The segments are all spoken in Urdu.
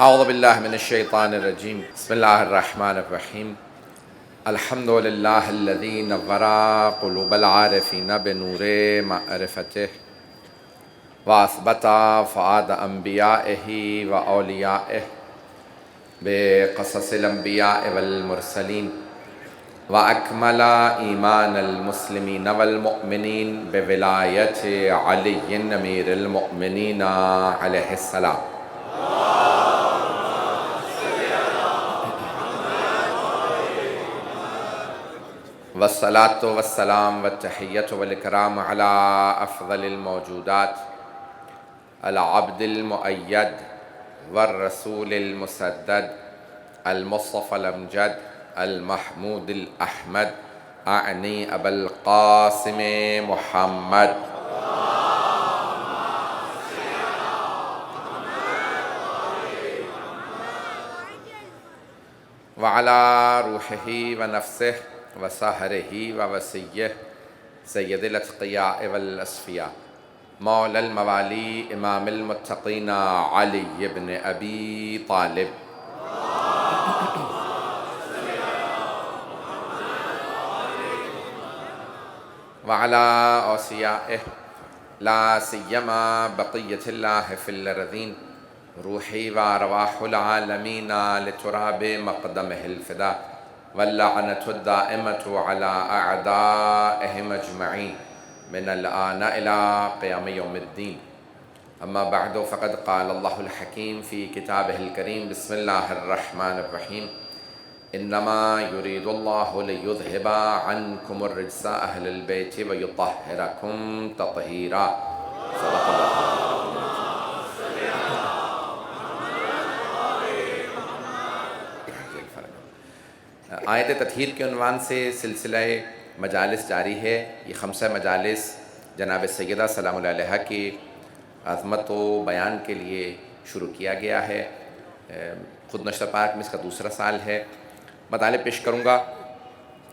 اعوذ باللہ من الشیطان الرجیم بسم اللہ الرحمن الرحیم الحمد للہ الذی نور قلوب العارفین بنور معرفتہ واثبت فؤاد انبیائہ و اولیائہ بقصص الانبیاء والمرسلین واکمل ایمان المسلمین والمؤمنین بولایت علی امیر المؤمنین علیہ السلام. والصلاة والسلام والتحیۃ والاکرام علی افضل الموجودات العبد المؤید والرسول المسدد المصطفى الامجد المحمود الاحمد اعنی ابا القاسم محمد وعلی روحہ ونفسہ وسحرہ ووصیہ سید الاتقیاء والاصفیاء مولا الموالی امام المتقین علی بن ابی طالب وعلی اوصیائہ لا سیما بقیۃ اللہ فی الارضین روحی و ارواح العالمین لتراب مقدمہ الفدا واللعنة الدائمة على أعدائهم أجمعين من الآن إلى قيام يوم الدين. أما بعد فقد قال الله الحكيم في كتابه الكريم بسم الله الرحمن الرحيم إنما يريد الله ليذهب عنكم الرجس أهل البيت ويطهركم تطهيرا. صدق الله. آیت تطہیر کے عنوان سے سلسلہ مجالس جاری ہے. یہ 5 مجالس جناب سیدہ سلام اللہ علیہا کی عظمت و بیان کے لیے شروع کیا گیا ہے. خود نشر پاک میں اس کا 2 سال ہے. مطالب پیش کروں گا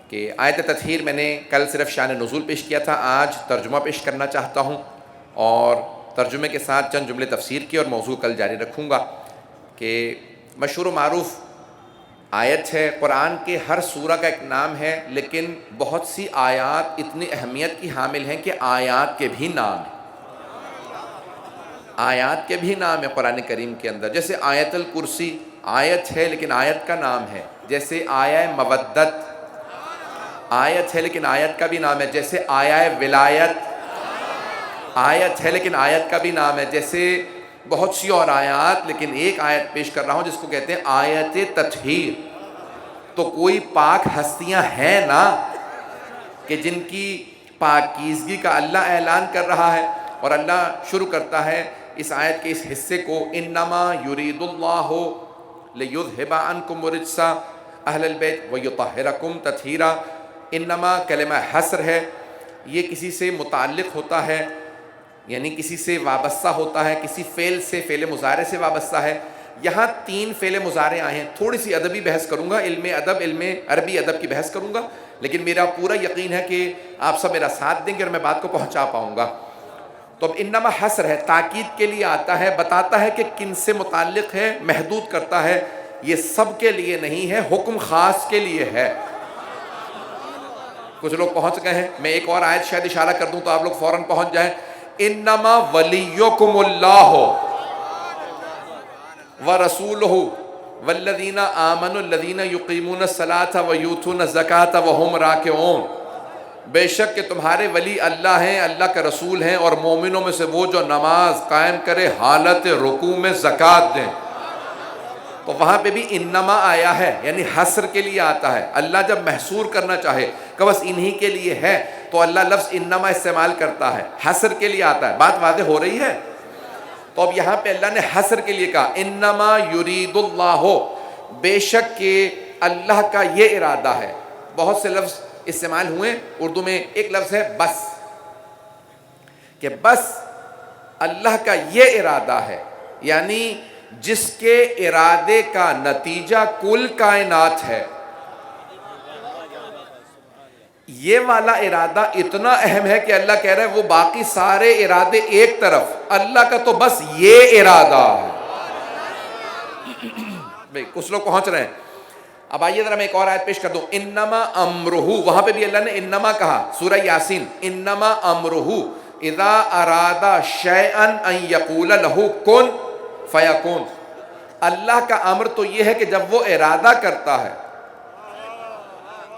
کہ آیت تطہیر میں نے کل صرف شان نزول پیش کیا تھا. آج ترجمہ پیش کرنا چاہتا ہوں اور ترجمے کے ساتھ چند جملے تفسیر کی اور موضوع کل جاری رکھوں گا. کہ مشہور و معروف آیت ہے. قرآن کے ہر سورہ کا ایک نام ہے لیکن بہت سی آیات اتنی اہمیت کی حامل ہیں کہ آیات کے بھی نام ہیں. آیات کے بھی نام ہے قرآن کریم کے اندر. جیسے آیت الکرسی آیت ہے لیکن آیت کا نام ہے. جیسے آیہ مودت آیت ہے لیکن آیت کا بھی نام ہے. جیسے آیہ ولایت آیت ہے لیکن آیت کا بھی نام ہے. جیسے بہت سی اور آیات، لیکن ایک آیت پیش کر رہا ہوں جس کو کہتے ہیں آیت تطہیر. تو کوئی پاک ہستیاں ہیں نا کہ جن کی پاکیزگی کا اللہ اعلان کر رہا ہے. اور اللہ شروع کرتا ہے اس آیت کے اس حصے کو انما یرید اللہ لیذہب عنکم الرجس اہل البیت ویطہرکم تطہیرا. انما کلمہ حصر ہے. یہ کسی سے متعلق ہوتا ہے، یعنی کسی سے وابستہ ہوتا ہے، کسی فعل سے، فعل مضارع سے وابستہ ہے. یہاں 3 فعل مضارع آئے ہیں. تھوڑی سی ادبی بحث کروں گا، علم ادب، علم عربی ادب کی بحث کروں گا، لیکن میرا پورا یقین ہے کہ آپ سب میرا ساتھ دیں گے اور میں بات کو پہنچا پاؤں گا. تو اب انما حصر ہے، تاکید کے لیے آتا ہے، بتاتا ہے کہ کن سے متعلق ہے، محدود کرتا ہے. یہ سب کے لیے نہیں ہے، حکم خاص کے لیے ہے. کچھ لوگ پہنچ گئے ہیں. میں ایک اور آیت شاید اشارہ کر دوں تو آپ لوگ فوراً پہنچ جائیں. انما ولیکم اللہ ورسولہ والذین آمنوا الذین یقیمون الصلاۃ ویؤتون الزکاۃ وہم راکعون. بے شک کہ تمہارے ولی اللہ ہیں، اللہ کے رسول ہیں، اور مومنوں میں سے وہ جو نماز قائم کرے حالت رکوع میں زکوٰۃ دیں. تو وہاں پہ بھی انما آیا ہے، یعنی حصر کے لیے آتا ہے. اللہ جب محصور کرنا چاہے کہ بس انہی کے لیے ہے تو اللہ لفظ انما استعمال کرتا ہے. حصر کے لیے آتا ہے. بات واضح ہو رہی ہے؟ تو اب یہاں پہ اللہ نے حصر کے لیے کہا انما یرید اللہ، بے شک کہ اللہ کا یہ ارادہ ہے. بہت سے لفظ استعمال ہوئے اردو میں. ایک لفظ ہے بس، کہ بس اللہ کا یہ ارادہ ہے، یعنی جس کے ارادے کا نتیجہ کل کائنات ہے. یہ والا ارادہ اتنا اہم ہے کہ اللہ کہہ رہا ہے وہ باقی سارے ارادے ایک طرف، اللہ کا تو بس یہ ارادہ ہے. بھئی کچھ لوگ پہنچ رہے ہیں. اب آئیے ذرا میں ایک اور آیت پیش کر دوں. انما امرہ، وہاں پہ بھی اللہ نے انما کہا، سورہ یاسین. انما امرہ اذا اراد شیئا ان یقول لہ کن فیکون. اللہ کا امر تو یہ ہے کہ جب وہ ارادہ کرتا ہے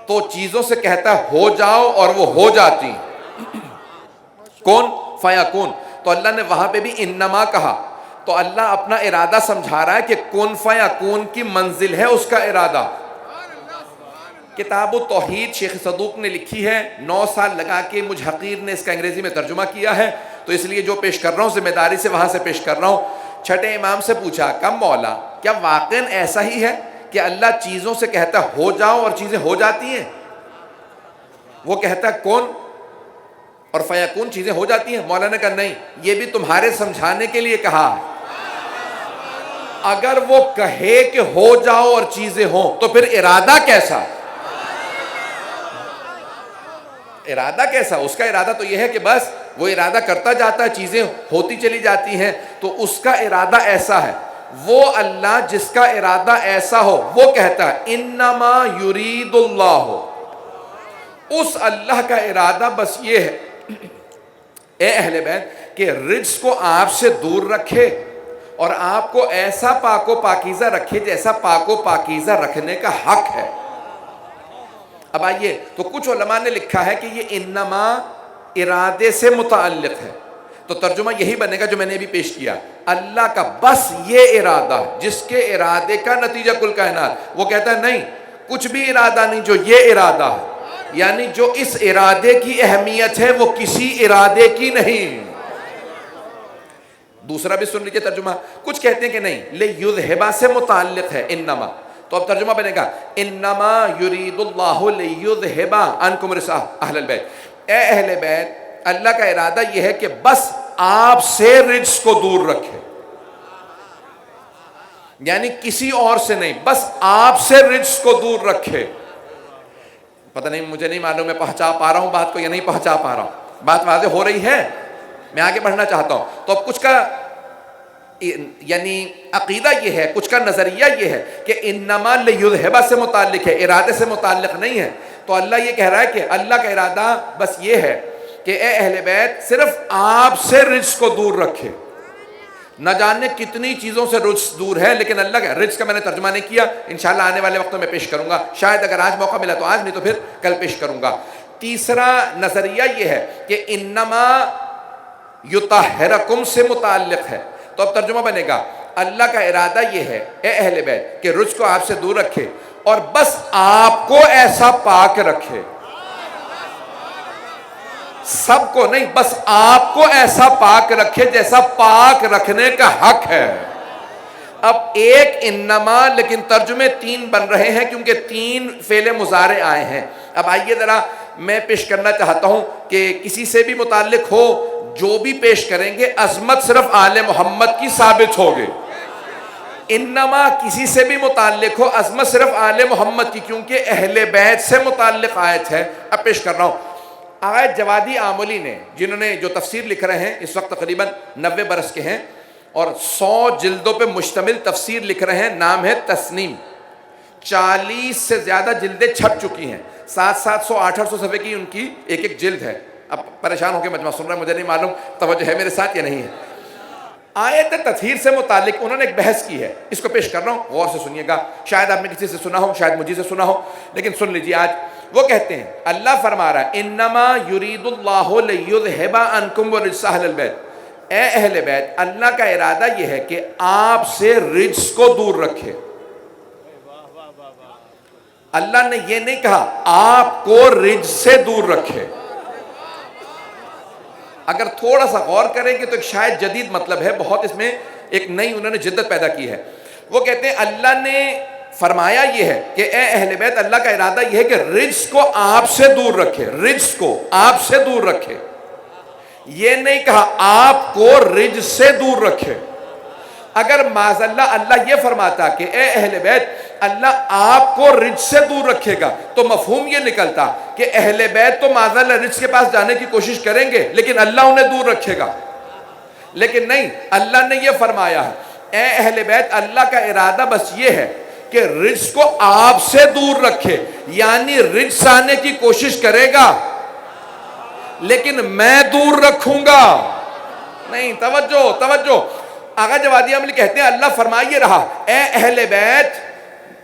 تو چیزوں سے کہتا ہے ہو جاؤ اور وہ ہو جاتی ہیں. کون فیکون. تو اللہ نے وہاں پہ بھی انما کہا. تو اللہ اپنا ارادہ سمجھا رہا ہے کہ کن فیکون کی منزل ہے اس کا ارادہ. کتاب التوحید شیخ صدوق نے لکھی ہے، 9 سال لگا کے مجھ حقیر نے اس کا انگریزی میں ترجمہ کیا ہے، تو اس لیے جو پیش کر رہا ہوں ذمہ داری سے وہاں سے پیش کر رہا ہوں. چھٹے امام سے پوچھا، کم مولا کیا واقعاً ایسا ہی ہے کہ اللہ چیزوں سے کہتا ہے ہو جاؤ اور چیزیں ہو جاتی ہیں؟ وہ کہتا ہے کون اور فیکون، چیزیں ہو جاتی ہیں. مولا نے کہا نہیں، یہ بھی تمہارے سمجھانے کے لیے کہا ہے. اگر وہ کہے کہ ہو جاؤ اور چیزیں ہوں تو پھر ارادہ کیسا؟ ارادہ کیسا؟ اس کا ارادہ تو یہ ہے کہ بس وہ ارادہ کرتا جاتا ہے، چیزیں ہوتی چلی جاتی ہیں. تو اس کا ارادہ ایسا ہے. وہ اللہ جس کا ارادہ ایسا ہو وہ کہتا ہے انما یرید اللہ. اس اللہ کا ارادہ بس یہ ہے اے اہل بیت کہ رجس کو آپ سے دور رکھے اور آپ کو ایسا پاک و پاکیزہ رکھے جیسا پاک و پاکیزہ رکھنے کا حق ہے. اب آئیے، تو کچھ علماء نے لکھا ہے کہ یہ انما ارادے سے متعلق ہے، تو ترجمہ یہی بنے گا جو میں نے ابھی پیش کیا. اللہ کا بس یہ ارادہ ہے جس کے ارادے کا نتیجہ کل کائنات. وہ کہتا ہے نہیں، کچھ بھی ارادہ نہیں جو یہ ارادہ ہے، یعنی جو اس ارادے کی اہمیت ہے وہ کسی ارادے کی نہیں. دوسرا بھی سن لیجیے ترجمہ. کچھ کہتے ہیں کہ نہیں، لیذھب سے متعلق ہے انما، تو اب ترجمہ بنے گا انما یرید اللہ لیذھب عنکم رجس اہل البیت. اے اہل بیت، اللہ کا ارادہ یہ ہے کہ بس آپ سے رجس کو دور رکھے، یعنی کسی اور سے نہیں، بس آپ سے رجس کو دور رکھے. پتہ نہیں، مجھے نہیں معلوم میں پہنچا پا رہا ہوں بات کو یا نہیں پہنچا پا رہا ہوں. بات واضح ہو رہی ہے؟ میں آگے بڑھنا چاہتا ہوں. تو اب کچھ کا یعنی عقیدہ یہ ہے، کچھ کا نظریہ یہ ہے کہ انما لیذھب سے متعلق ہے، ارادے سے متعلق نہیں ہے. تو اللہ یہ کہہ رہا ہے کہ اللہ کا ارادہ بس یہ ہے کہ اے اہل بیت صرف آپ سے رجس کو دور رکھے. نہ جانے کتنی چیزوں سے رجس دور ہے، لیکن اللہ کا رجس کا میں نے ترجمہ نہیں کیا، انشاءاللہ آنے والے وقتوں میں پیش کروں گا. شاید اگر آج موقع ملا تو آج، نہیں تو پھر کل پیش کروں گا. تیسرا نظریہ یہ ہے کہ انما یطہرکم سے متعلق ہے. تو اب ترجمہ بنے گا اللہ کا ارادہ یہ ہے اے اہل بیت کہ رجس کو آپ سے دور رکھے اور بس آپ کو ایسا پاک رکھے، سب کو نہیں، بس آپ کو ایسا پاک رکھے جیسا پاک رکھنے کا حق ہے. اب ایک انما، لیکن ترجمے 3 بن رہے ہیں کیونکہ 3 فعل مضارع آئے ہیں. اب آئیے ذرا میں پیش کرنا چاہتا ہوں کہ کسی سے بھی متعلق ہو، جو بھی پیش کریں گے عظمت صرف آل محمد کی ثابت ہوگی. انما کسی سے بھی متعلق ہو، عظمت صرف آل محمد کی، کیونکہ اہل بیت سے متعلق آیت ہے. اب پیش کر رہا ہوں آیت جوادی آملی نے، جنہوں نے جو تفسیر لکھ رہے ہیں اس وقت تقریباً 90 برس کے ہیں اور 100 جلدوں پہ مشتمل تفسیر لکھ رہے ہیں. نام ہے تسنیم. 40 سے زیادہ جلدیں چھپ چکی ہیں، 700 800 صفحے کی ان کی ایک جلد ہے. اب پریشان ہو کے مجمع سن رہا ہے، مجھے نہیں معلوم توجہ ہے میرے ساتھ یا نہیں ہے. آیت تطہیر سے متعلق انہوں نے ایک بحث کی ہے، اس کو پیش کر رہا ہوں، غور سے سنیے گا. شاید آپ نے کسی سے سنا ہو، شاید مجھے سے سنا ہو، لیکن سن لیجیے. آج وہ کہتے ہیں اللہ فرما رہا ہے انما یرید اللہ لیذھب عنکم الرجس اہل البیت. اے اہل بیت، اللہ کا ارادہ یہ ہے کہ آپ سے رجس کو دور رکھے. اللہ نے یہ نہیں کہا آپ کو رجس سے دور رکھے. اگر تھوڑا سا غور کریں گے تو ایک شاید جدید مطلب ہے، بہت اس میں ایک نئی انہوں نے جدت پیدا کی ہے. وہ کہتے ہیں اللہ نے فرمایا یہ ہے کہ اے اہل بیت، اللہ کا ارادہ یہ ہے کہ رجس کو آپ سے دور رکھے، رجس کو آپ سے دور رکھے. یہ نہیں کہا آپ کو رجس سے دور رکھے. اگر معاذ اللہ یہ فرماتا کہ اے اہل بیت اللہ آپ کو رجس سے دور رکھے گا، تو مفہوم یہ نکلتا کہ اہل بیت تو معاذ اللہ رجس کے پاس جانے کی کوشش کریں گے لیکن اللہ انہیں دور رکھے گا. لیکن نہیں، اللہ نے یہ فرمایا ہے اے اہل بیت اللہ کا ارادہ بس یہ ہے کہ رجس کو آپ سے دور رکھے، یعنی رجس آنے کی کوشش کرے گا لیکن میں دور رکھوں گا نہیں۔ توجہ آغا جوادی عملی کہتے ہیں اللہ فرمائیے رہا اے اہل بیت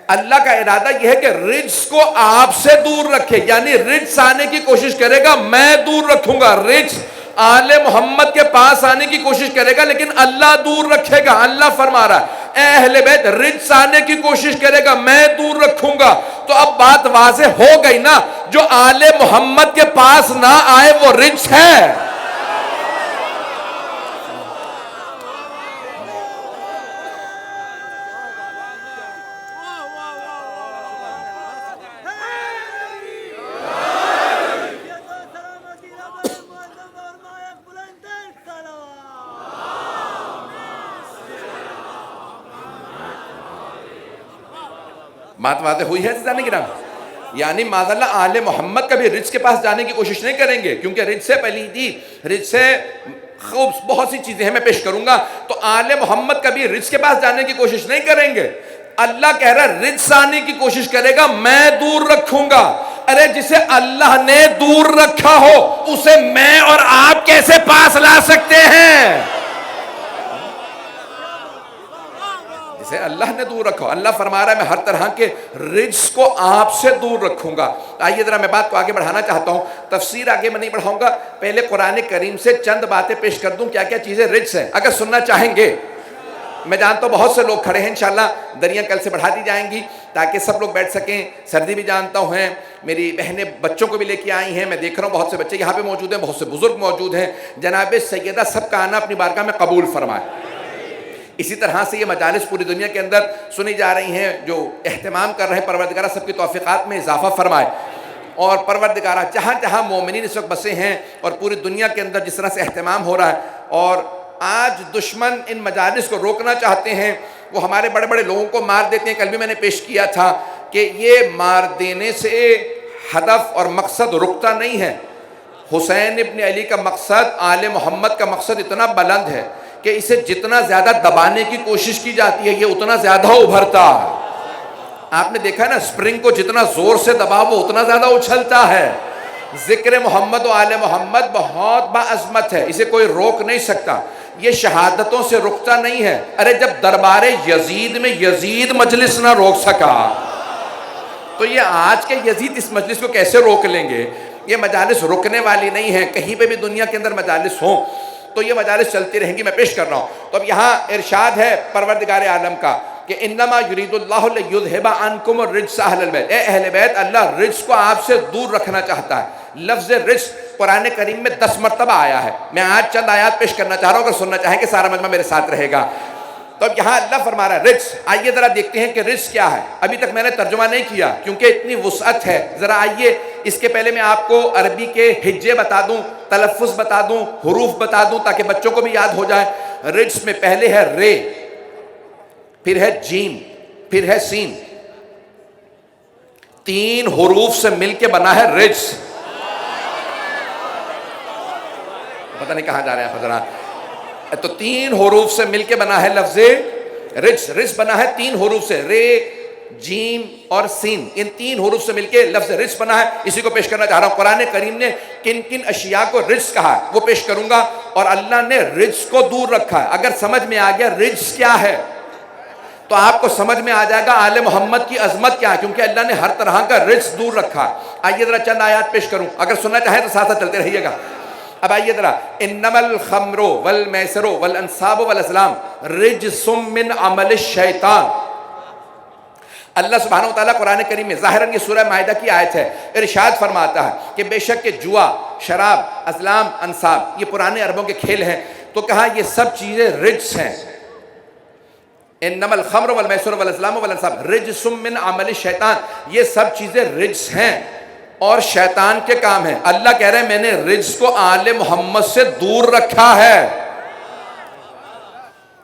اللہ کا ارادہ یہ ہے کہ رجس کو آپ سے دور رکھے، یعنی رجس آنے کی کوشش کرے گا میں دور رکھوں گا، رجس آل محمد کے پاس آنے کی کوشش کرے گا لیکن اللہ دور رکھے گا۔ اللہ فرما رہا ہے اے اہل بیت رجس آنے کی کوشش کرے گا میں دور رکھوں گا۔ تو اب بات واضح ہو گئی نا، جو آل محمد کے پاس نہ آئے وہ رجس ہے۔ بات واضح ہوئی ہے جانے کی نام، یعنی معاذ اللہ آل محمد کبھی رجس کے پاس جانے کی کوشش نہیں کریں گے، کیونکہ رجس سے پلیدی، رجس سے خوب بہت سی چیزیں ہیں میں پیش کروں گا، تو آل محمد کبھی رجس کے پاس جانے کی کوشش نہیں کریں گے۔ اللہ کہہ رہا ہے رجس آنے کی کوشش کرے گا میں دور رکھوں گا۔ ارے جسے اللہ نے دور رکھا ہو اسے میں اور آپ کیسے پاس لا سکتے ہیں؟ جسے اللہ نے دور رکھو، اللہ فرما رہا ہے میں ہر طرح کے رجس کو آپ سے دور رکھوں گا۔ آئیے ذرا میں بات کو آگے بڑھانا چاہتا ہوں، تفسیر آگے میں نہیں بڑھاؤں گا، پہلے قرآن کریم سے چند باتیں پیش کر دوں کیا کیا چیزیں رجس ہیں، اگر سننا چاہیں گے۔ میں جانتا ہوں بہت سے لوگ کھڑے ہیں، انشاءاللہ دریاں کل سے بڑھا دی جائیں گی تاکہ سب لوگ بیٹھ سکیں، سردی بھی جانتا ہوں ہے، میری بہنیں بچوں کو بھی لے کے آئی ہیں، میں دیکھ رہا ہوں بہت سے بچے یہاں پہ موجود ہیں، بہت سے بزرگ موجود ہیں، جناب سیدہ سب کا آنا اپنی بارگاہ میں قبول فرمائے۔ اسی طرح سے یہ مجالس پوری دنیا کے اندر سنی جا رہی ہیں، جو اہتمام کر رہے ہیں پروردگارہ سب کی توفیقات میں اضافہ فرمائے، اور پروردگارہ جہاں جہاں مومنین اس وقت بسے ہیں اور پوری دنیا کے اندر جس طرح سے اہتمام ہو رہا ہے، اور آج دشمن ان مجالس کو روکنا چاہتے ہیں، وہ ہمارے بڑے بڑے لوگوں کو مار دیتے ہیں۔ کل بھی میں نے پیش کیا تھا کہ یہ مار دینے سے ہدف اور مقصد رکتا نہیں ہے۔ حسین ابن علی کا مقصد، آل محمد کا مقصد اتنا بلند ہے کہ اسے جتنا زیادہ دبانے کی کوشش کی جاتی ہے یہ اتنا زیادہ ابھرتا ہے۔ آپ نے دیکھا ہے نا، سپرنگ کو جتنا زور سے دباؤ وہ اتنا زیادہ اچھلتا ہے۔ ذکر محمد و آل محمد بہت باعظمت ہے، اسے کوئی روک نہیں سکتا، یہ شہادتوں سے رکتا نہیں ہے۔ ارے جب دربار یزید میں یزید مجلس نہ روک سکا تو یہ آج کے یزید اس مجلس کو کیسے روک لیں گے؟ یہ مجالس رکنے والی نہیں ہیں، کہیں پہ بھی دنیا کے اندر مجالس ہوں تو یہ مجالس چلتی رہیں گی، میں پیش کر رہا ہوں۔ تو اب یہاں ارشاد ہے پروردگار عالم کا کہ انما یرید اللہ لیذھب عنکم الرجس اہل البیت، اے اہل بیت اللہ رجس کو آپ سے دور رکھنا چاہتا ہے۔ لفظ رجس قرآن کریم میں 10 مرتبہ آیا ہے، میں آج چند آیات پیش کرنا چاہ رہا ہوں، اگر سننا چاہیں کہ سارا مجمع میرے ساتھ رہے گا۔ تو اب یہاں اللہ فرما رہا ہے رجس، آئیے ذرا دیکھتے ہیں کہ رجس کیا ہے۔ ابھی تک میں نے ترجمہ نہیں کیا کیونکہ اتنی وسعت ہے، ذرا آئیے اس کے پہلے میں آپ کو عربی کے ہجے بتا دوں، تلفظ بتا دوں، حروف بتا دوں تاکہ بچوں کو بھی یاد ہو جائے۔ رجس میں پہلے ہے رے، پھر ہے جیم، پھر ہے سین، 3 حروف سے مل کے بنا ہے رجس۔ پتہ نہیں کہاں جا رہے ہیں حضرات، تو 3 حروف سے مل کے بنا ہے لفظ رجس۔ رجس بنا ہے 3 حروف سے، رے، جیم اور سین، ان 3 حروف سے مل کے لفظ رجس بنا ہے۔ اسی کو پیش کرنا چاہ رہا ہوں، قرآن کریم نے کن کن اشیاء کو رجس کہا ہے وہ پیش کروں گا، اور اللہ نے رجس کو دور رکھا ہے۔ اگر سمجھ میں آ گیا رجس کیا ہے تو آپ کو سمجھ میں آ جائے گا آل محمد کی عظمت کیا ہے، کیونکہ اللہ نے ہر طرح کا رجس دور رکھا ہے۔ آئیے ذرا چند آیات پیش کروں، اگر سننا چاہیں تو ساتھ ساتھ چلتے رہیے گا۔ اب آئیے ذرا، انما الخمر والمیسر والانصاب والازلام رجس من عمل الشیطان۔ اللہ سبحانہ وتعالیٰ قرآن کریم میں ظاہراً یہ سورہ مائدہ کی آیت ہے، ارشاد فرماتا ہے کہ بے شک کہ جوا، شراب، ازلام، انصاب یہ پرانے عربوں کے کھیل ہیں، تو کہا یہ سب چیزیں رجس ہیں۔ انما الخمر والمیسر والازلام والانصاب رجس من عمل الشیطان، یہ سب چیزیں رجس ہیں اور شیطان کے کام ہیں۔ اللہ کہہ رہے ہیں میں نے رجس کو آل محمد سے دور رکھا ہے۔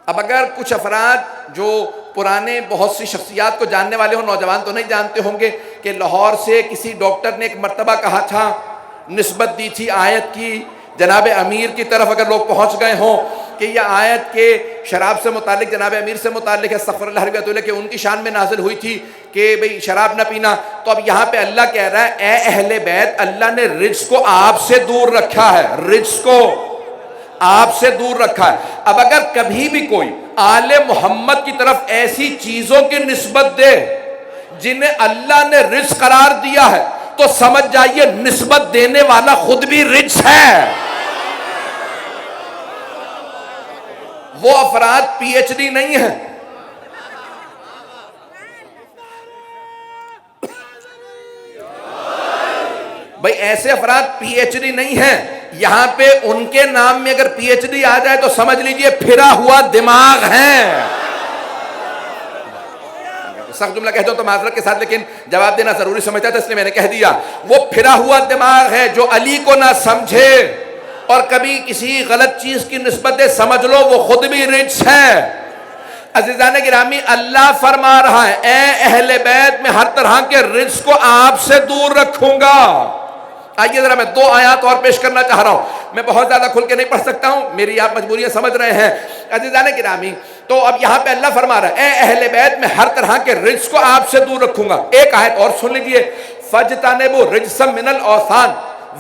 اب اگر کچھ افراد جو پرانے بہت سی شخصیات کو جاننے والے ہوں، نوجوان تو نہیں جانتے ہوں گے کہ لاہور سے کسی ڈاکٹر نے ایک مرتبہ کہا تھا، نسبت دی تھی آیت کی جناب امیر کی طرف، اگر لوگ پہنچ گئے ہوں کہ یہ آیت کے شراب سے متعلق جناب امیر سے متعلق ہے استغفر اللہ رضی اللہ کہ ان کی شان میں نازل ہوئی تھی کہ بھئی شراب نہ پینا. تو اب یہاں پہ اللہ کہہ رہا ہے اے اہل بیت, اللہ نے رجس کو آپ سے دور رکھا ہے, رجس کو آپ سے دور رکھا ہے. اب اگر کبھی بھی کوئی آل محمد کی طرف ایسی چیزوں کی نسبت دے جنہیں اللہ نے رجس قرار دیا ہے تو سمجھ جائیے نسبت دینے والا خود بھی رجس ہے. وہ افراد پی ایچ ڈی نہیں ہیں, بھئی ایسے افراد پی ایچ ڈی نہیں ہیں. یہاں پہ ان کے نام میں اگر پی ایچ ڈی آ جائے تو سمجھ لیجئے پھرا ہوا دماغ ہے. سخت جملہ کہتا ہوں تو معذرت کے ساتھ, لیکن جواب دینا ضروری سمجھتا تھا اس لیے میں نے کہہ دیا. وہ پھرا ہوا دماغ ہے جو علی کو نہ سمجھے اور کبھی کسی غلط چیز کی نسبت دے, سمجھ لو وہ خود بھی رجس ہے. عزیزان گرامی, اللہ فرما رہا ہے اے اہل بیت میں ہر طرح کے رجس کو آپ سے دور رکھوں گا. آئیے ذرا میں 2 آیات اور پیش کرنا چاہ رہا ہوں. میں بہت زیادہ کھل کے نہیں پڑھ سکتا ہوں, میری آپ مجبوریاں سمجھ رہے ہیں. عزیزان گرامی, تو اب یہاں پہ اللہ فرما رہا ہے اے اہل بیت میں ہر طرح کے رجس کو آپ سے دور رکھوں گا. ایک آیت اور سن لیجئے, فَاجْتَنِبُوا رِجْسًا مِنَ الْأَوْثَانِ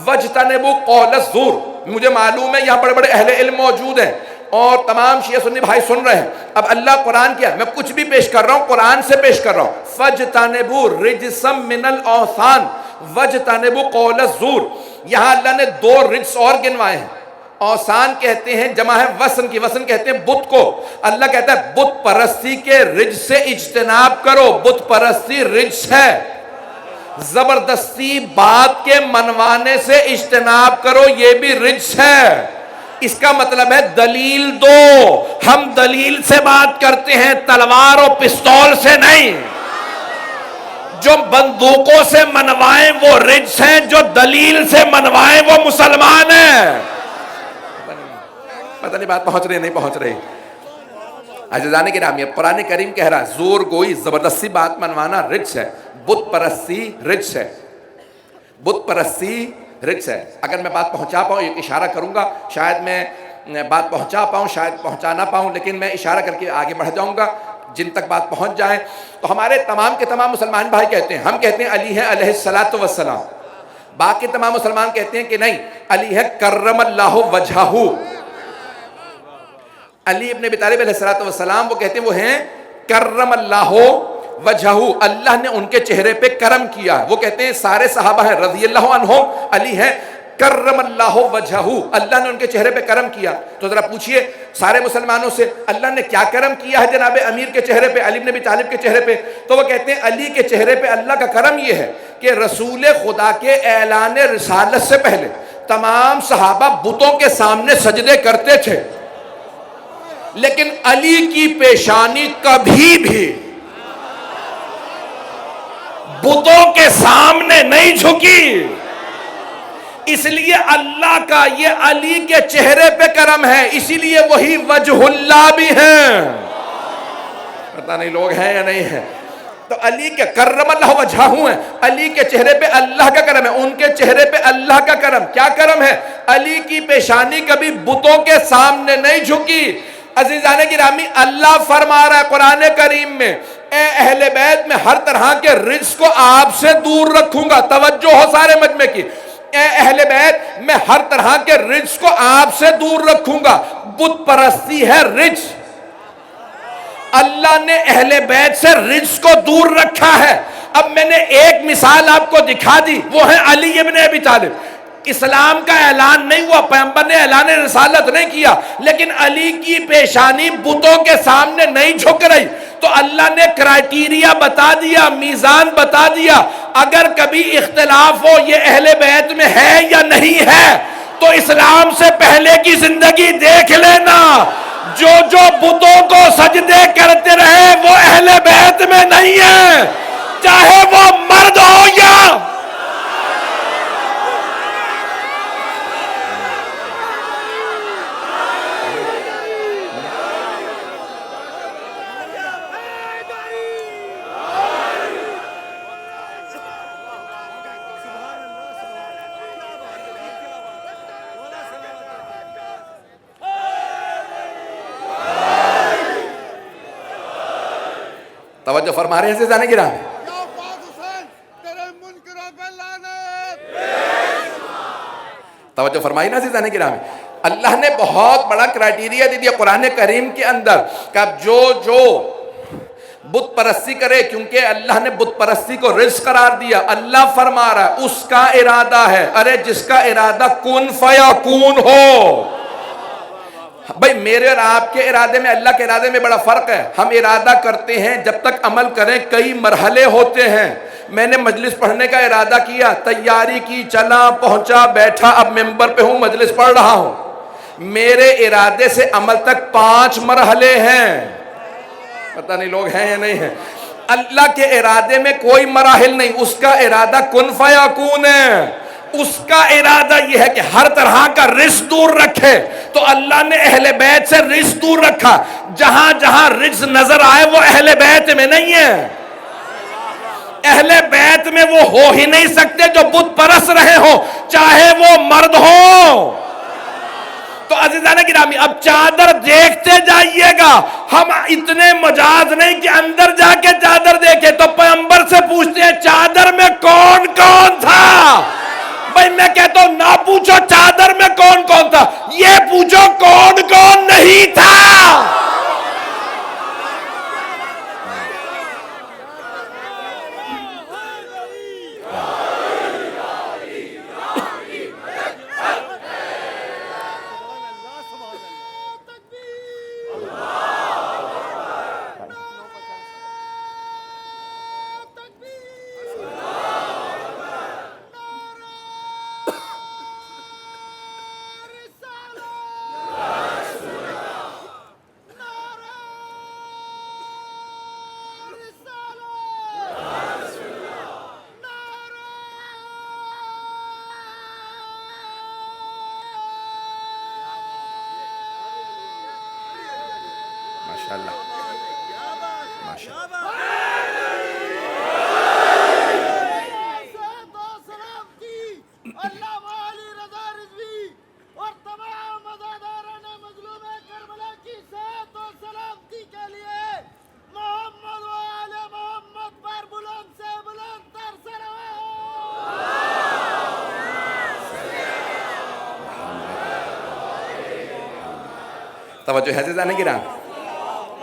وَاجْتَنِبُوا قَوْلَ الزُّورِ. مجھے معلوم ہے یہاں بڑے بڑے اہل علم موجود ہیں اور تمام شیعہ سنی بھائی سن رہے ہیں. اب اللہ قرآن کیا, میں کچھ بھی پیش کر رہا ہوں قرآن سے پیش کر رہا ہوں. فَاجْتَنِبُوا رِجْسًا مِنَ الْأَوْثَانِ وَاجْتَنِبُوا قَوْلَ الزُّورِ. یہاں اللہ نے 2 رجس اور گنوائے ہیں. اوثان کہتے ہیں جمع ہے وثن کی, وثن کہتے ہیں بت کو. اللہ کہتا ہے بت پرستی کے رجس سے اجتناب کرو, بت پرستی رجس ہے. زبردستی بات کے منوانے سے اجتناب کرو, یہ بھی رجس ہے. اس کا مطلب ہے دلیل دو, ہم دلیل سے بات کرتے ہیں تلوار اور پستول سے نہیں. جو بندوقوں سے منوائیں وہ رجس ہیں, جو دلیل سے منوائیں وہ مسلمان ہیں. پتہ نہیں بات پہنچ رہی نہیں پہنچ رہی. عزیزان گرامی, قرآن کریم کہہ رہا ہے زور گوئی زبردستی بات منوانا رجس ہے, بت پرستی رجس ہے, بت پرستی رجس ہے. اگر میں بات پہنچا پاؤں, ایک اشارہ کروں گا, شاید میں بات پہنچا پاؤں شاید پہنچا نہ پاؤں, لیکن میں اشارہ کر کے آگے بڑھ جاؤں گا جن تک بات پہنچ جائے. تو ہمارے تمام کے تمام مسلمان بھائی کہتے ہیں, ہم کہتے ہیں علی ہے علیہ الصلوۃ والسلام. باقی تمام مسلمان کہتے ہیں کہ نہیں, علی ہے کرم اللہ وجہہ. علی ابن ابی طالب علیہ الصلوۃ والسلام وہ کہتے ہیں وہ ہیں کرم اللہ وجہہ, اللہ نے ان کے چہرے پہ کرم کیا. وہ کہتے ہیں سارے صحابہ ہیں رضی اللہ عنہم, علی ہے کرم اللہ وجہہ, اللہ نے ان کے چہرے پہ کرم کیا. تو ذرا پوچھئے سارے مسلمانوں سے اللہ نے کیا کرم کیا ہے جناب امیر کے چہرے پہ, علی بن ابی طالب کے چہرے پہ. تو وہ کہتے ہیں علی کے چہرے پہ اللہ کا کرم یہ ہے کہ رسول خدا کے اعلان رسالت سے پہلے تمام صحابہ بتوں کے سامنے سجدے کرتے تھے, لیکن علی کی پیشانی کبھی بھی بتوں کے سامنے نہیں جھکی. اس لیے اللہ کا یہ علی کے چہرے پہ کرم ہے, اسی لیے وہی وجہ اللہ بھی ہیں. پتہ نہیں لوگ ہیں یا نہیں ہیں. تو علی کے کرم اللہ وجہہ ہیں, علی کے چہرے پہ اللہ کا کرم ہے, ان کے چہرے پہ اللہ کا کرم. کیا کرم ہے؟ علی کی پیشانی کبھی بتوں کے سامنے نہیں جھکی. عزیزان گرامی, اللہ فرما رہا ہے قرآن کریم میں اے اہل بیت میں ہر طرح کے رجس کو آپ سے دور رکھوں گا. توجہ ہو سارے مجمع کی, اے اہل بیت میں ہر طرح کے رجس کو آپ سے دور رکھوں گا. بت پرستی ہے رجس, اللہ نے اہل بیت سے رجس کو دور رکھا ہے. اب میں نے ایک مثال آپ کو دکھا دی, وہ ہے علی ابن ابی طالب. اسلام کا اعلان نہیں ہوا, پیغمبر نے اعلان رسالت نہیں کیا, لیکن علی کی پیشانی بتوں کے سامنے نہیں جھک رہی. تو اللہ نے کرائیٹیریا بتا دیا, میزان بتا دیا, اگر کبھی اختلاف ہو یہ اہل بیت میں ہے یا نہیں ہے تو اسلام سے پہلے کی زندگی دیکھ لینا, جو بتوں کو سجدے کرتے رہے وہ اہل بیت میں نہیں ہے, چاہے وہ مرد ہو یا توجہ فرما رہے ہیں عزیزان گرامی؟ یا عباس حسین تیرے منکروں پہ لعنت. توجہ فرمائی نا عزیزان گرامی؟ اللہ نے بہت بڑا کرائٹیریا دے دیا قرآن کریم کے اندر کہ اب جو بت پرستی کرے، کیونکہ اللہ نے بت پرستی کو رزق قرار دیا. اللہ فرما رہا ہے اس کا ارادہ ہے. ارے جس کا ارادہ کن فیکون ہو. بھئی میرے اور آپ کے ارادے میں اللہ کے ارادے میں بڑا فرق ہے. ہم ارادہ کرتے ہیں، جب تک عمل کریں کئی مرحلے ہوتے ہیں. میں نے مجلس پڑھنے کا ارادہ کیا، تیاری کی، چلا پہنچا بیٹھا، اب ممبر پہ ہوں، مجلس پڑھ رہا ہوں. میرے ارادے سے عمل تک 5 مرحلے ہیں. پتہ نہیں لوگ ہیں یا نہیں ہیں. اللہ کے ارادے میں کوئی مراحل نہیں. اس کا ارادہ کن فیکون ہے. اس کا ارادہ یہ ہے کہ ہر طرح کا رزق دور رکھے. تو اللہ نے اہل بیت سے رزق دور رکھا. جہاں جہاں رزق نظر آئے وہ اہل بیت میں نہیں ہے. اہل بیت میں وہ ہو ہی نہیں سکتے جو بت پرست رہے ہوں، چاہے وہ مرد ہوں. تو عزیزان گرامی اب چادر دیکھتے جائیے گا. ہم اتنے مجاز نہیں کہ اندر جا کے چادر دیکھے. تو پیغمبر سے پوچھتے ہیں چادر میں کون کون تھا. بھئی میں کہتا ہوں نہ پوچھو چادر میں کون کون تھا، یہ پوچھو کون کون نہیں تھا. ماشاءاللہ ماشاءاللہ. اللہ والی رضا رضوی اور تمام مزاداران مظلوم کربلا کی صحت و سلامتی کے لیے محمد و آل محمد پر بلند سے بلند تر سلام. توجہ ہے عزیزان گرامی؟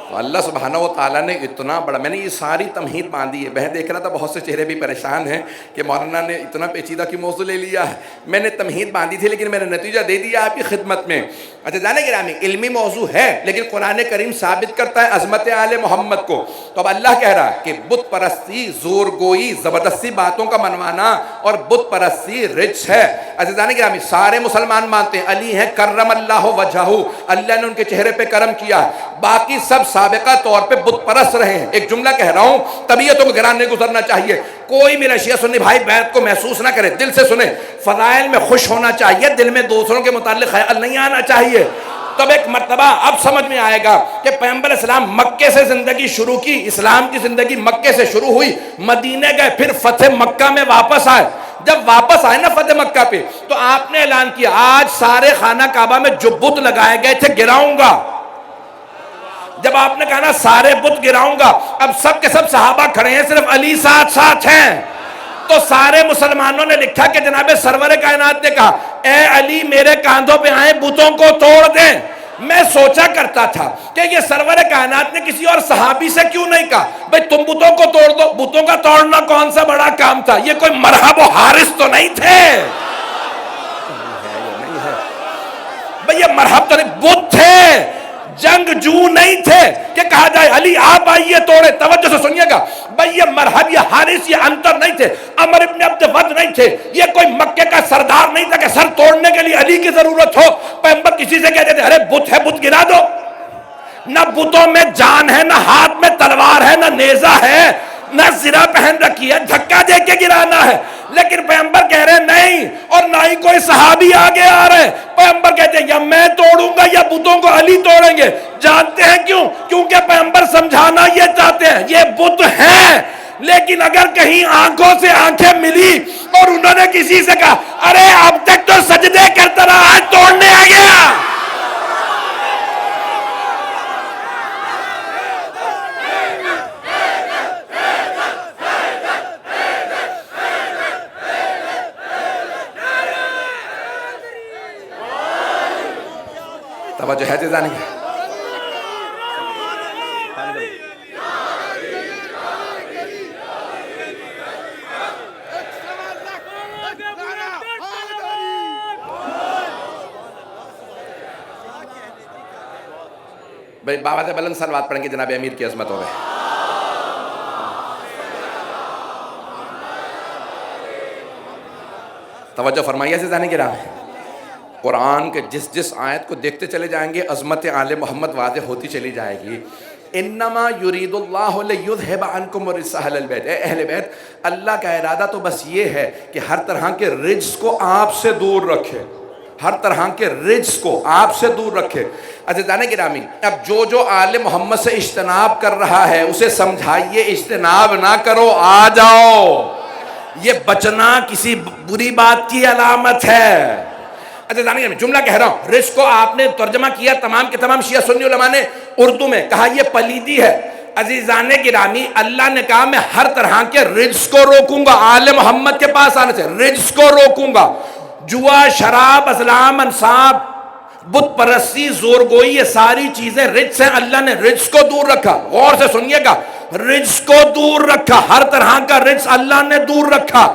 تو اللہ سبحانہ و تعالیٰ نے اتنا بڑا، میں نے یہ ساری تمہید باندھی ہے. میں دیکھ رہا تھا بہت سے چہرے بھی پریشان ہیں کہ مولانا نے اتنا پیچیدہ کی موضوع لے لیا ہے. میں نے تمہید باندھی تھی لیکن میں نے نتیجہ دے دیا آپ کی خدمت میں. اچھا جانے گرامی علمی موضوع ہے لیکن قرآن کریم ثابت کرتا ہے عظمت آل محمد کو. تو اب اللہ کہہ رہا ہے کہ بت پرستی، زور گوئی، زبردستی باتوں کا منوانا اور بت پرستی رجس ہے. اچھا جانے گرامی سارے مسلمان مانتے ہیں علی ہیں کرم اللہ وجہہ، اللہ نے ان کے چہرے پہ کرم کیا. باقی سب سابقہ طور پہ بت پرست رہے ہیں. ایک جملہ کہہ رہا ہوں طبیعتوں کو گران نہیں گزرنا چاہیے. کوئی میرا شیعہ سنی بھائی بیعت کو محسوس نہ کرے، دل سے سنے. فضائل میں خوش ہونا چاہیے، دل میں دوسروں کے متعلق خیال نہیں آنا چاہیے. تب ایک مرتبہ اب سمجھ میں آئے گا کہ پیغمبر اسلام مکے سے زندگی شروع کی. اسلام کی زندگی مکے سے شروع ہوئی، مدینے گئے، پھر فتح مکہ میں واپس آئے. جب واپس آئے نا فتح مکہ پہ تو آپ نے اعلان کیا آج سارے خانہ کعبہ میں جو بت لگائے گئے تھے گراؤں گا. جب آپ نے کہا نا سارے بت گراؤں گا، اب سب کے سب صحابہ کھڑے ہیں، صرف علی ساتھ ساتھ ہیں. تو سارے مسلمانوں نے لکھا کہ جناب سرور کائنات نے کہا اے علی میرے کاندھوں پہ آئیں بتوں کو توڑ دیں. میں سوچا کرتا تھا کہ یہ سرور کائنات نے کسی اور صحابی سے کیوں نہیں کہا بھئی تم بتوں کو توڑ دو. بتوں کا توڑنا کون سا بڑا کام تھا، یہ کوئی مرحب و حارث تو نہیں تھے. بھئی یہ مرحب تو نہیں، بت تھے، جنگ جو نہیں تھے کہ کہا جائے علی آپ آئیے توڑے. توجہ سے سنیے گا بھئی یہ مرحب، یہ حارث، یہ انتر نہیں تھے، عمر ابن عبد ود نہیں تھے، یہ کوئی مکے کا سردار نہیں تھا کہ سر توڑنے کے لیے علی کی ضرورت ہو. پیغمبر کسی سے کہتے تھے ارے بت ہے بت گرا دو. نہ بتوں میں جان ہے، نہ ہاتھ میں تلوار ہے، نہ نیزہ ہے، نہ زرہ پہن رکھی ہے، دھکا دے کے گرانا ہے. لیکن پیغمبر کہہ رہے نہیں، اور نہ ہی کوئی صحابی آگے آ رہے. پیغمبر کہتے ہیں یا میں توڑوں گا یا بتوں کو علی توڑیں گے. جانتے ہیں کیوں؟ کیونکہ پیغمبر سمجھانا یہ چاہتے ہیں یہ بت ہیں، لیکن اگر کہیں آنکھوں سے آنکھیں ملی اور انہوں نے کسی سے کہا ارے اب تک تو سجدے کرتا رہا آج توڑنے آ گیا. توجہ ہے عزیزان کی؟ بھائی بابا سے بلند صلوات پڑھیں گے، جناب امیر کی عظمت ہو گئے. توجہ فرمائیے عزیزان کرام. قرآن کے جس آیت کو دیکھتے چلے جائیں گے عظمت آل محمد واضح ہوتی چلی جائے گی. انما یرید اللہ لیذھب عنکم الرجس اہل البیت. اے اہل بیت، اللہ کا ارادہ تو بس یہ ہے کہ ہر طرح کے رجس کو آپ سے دور رکھے، ہر طرح کے رجس کو آپ سے دور رکھے. عزیزان گرامی، اب جو آل محمد سے اجتناب کر رہا ہے اسے سمجھائیے اجتناب نہ کرو، آ جاؤ. یہ بچنا کسی بری بات کی علامت ہے. عزیزان گرامی، جملہ کہہ رہا ہوں، رجس کو آپ نے ترجمہ کیا تمام کے تمام شیعہ سنی علماء نے اردو میں، کہا یہ پلیدی ہے. عزیزان گرامی، اللہ نے کہا میں ہر طرح کے رجس کو روکوں گا. آل محمد کے پاس آنے سے رجس کو روکوں گا. جوا، شراب، ازلام، انصاب، بت پرستی، زورگوئی، یہ ساری چیزیں رجس ہیں. اللہ نے رجس کو دور رکھا. غور سے سنیے گا، رجس کو دور رکھا، ہر طرح کا رجس اللہ نے دور رکھا.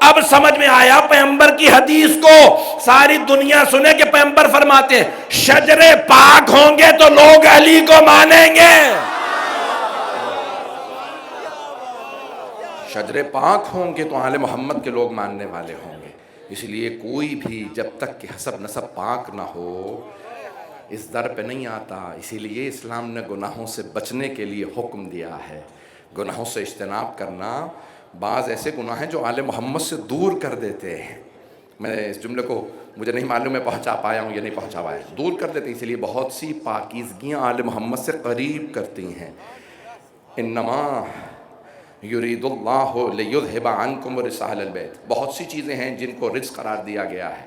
اب سمجھ میں آیا پیغمبر کی حدیث کو. ساری دنیا سنے کہ پیغمبر فرماتے ہیں شجر پاک ہوں گے تو لوگ علی کو مانیں گے. شجر پاک ہوں گے تو آل محمد کے لوگ ماننے والے ہوں گے. اس لیے کوئی بھی جب تک کہ حسب نسب پاک نہ ہو اس در پہ نہیں آتا. اسی لیے اسلام نے گناہوں سے بچنے کے لیے حکم دیا ہے. گناہوں سے اجتناب کرنا. بعض ایسے گناہ ہیں جو آل محمد سے دور کر دیتے ہیں. میں اس جملے کو مجھے نہیں معلوم میں پہنچا پایا ہوں یا نہیں پہنچا پایا. دور کر دیتے ہیں، اسی لیے بہت سی پاکیزگیاں آل محمد سے قریب کرتی ہیں. انما یرید اللہ لیذھب عنکم الرجس اہل البیت. بہت سی چیزیں ہیں جن کو رجس قرار دیا گیا ہے.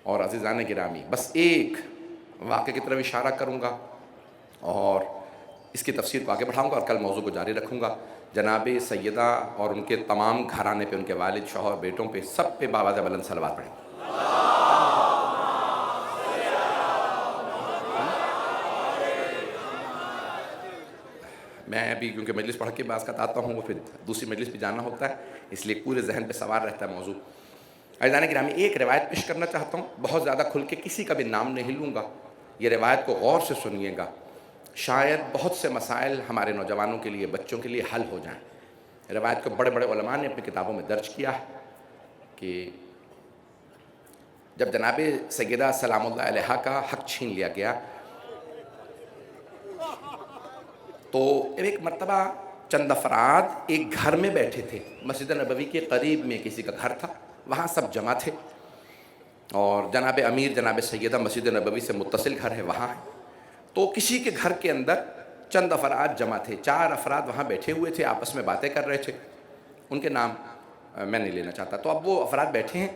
اور عزیزان گرامی، بس ایک واقعے کی طرف اشارہ کروں گا اور اس کی تفسیر کو آگے بڑھاؤں گا اور کل موضوع کو جاری رکھوں گا. جناب سیدہ اور ان کے تمام گھرانے پہ، ان کے والد، شوہر، بیٹوں پہ، سب پہ بابا سے بلند صلوات پڑھیں. میں ابھی کیونکہ مجلس پڑھ کے بعض کا آتا ہوں، وہ پھر دوسری مجلس بھی جانا ہوتا ہے، اس لیے پورے ذہن پہ سوار رہتا ہے موضوع. عزیزان گرامی، ایک روایت پیش کرنا چاہتا ہوں، بہت زیادہ کھل کے کسی کا بھی نام نہیں لوں گا. یہ روایت کو غور سے سنیے گا، شاید بہت سے مسائل ہمارے نوجوانوں کے لیے، بچوں کے لیے حل ہو جائیں. روایت کو بڑے بڑے علماء نے اپنی کتابوں میں درج کیا ہے کہ جب جناب سیدہ سلام اللہ علیہا کا حق چھین لیا گیا تو ایک مرتبہ چند افراد ایک گھر میں بیٹھے تھے. مسجد نبوی کے قریب میں کسی کا گھر تھا، وہاں سب جمع تھے اور جناب امیر جناب سیدہ مسجد نبوی سے متصل گھر ہے وہاں ہے. تو کسی کے گھر کے اندر چند افراد جمع تھے. 4 افراد وہاں بیٹھے ہوئے تھے، آپس میں باتیں کر رہے تھے. ان کے نام میں نہیں لینا چاہتا. تو اب وہ افراد بیٹھے ہیں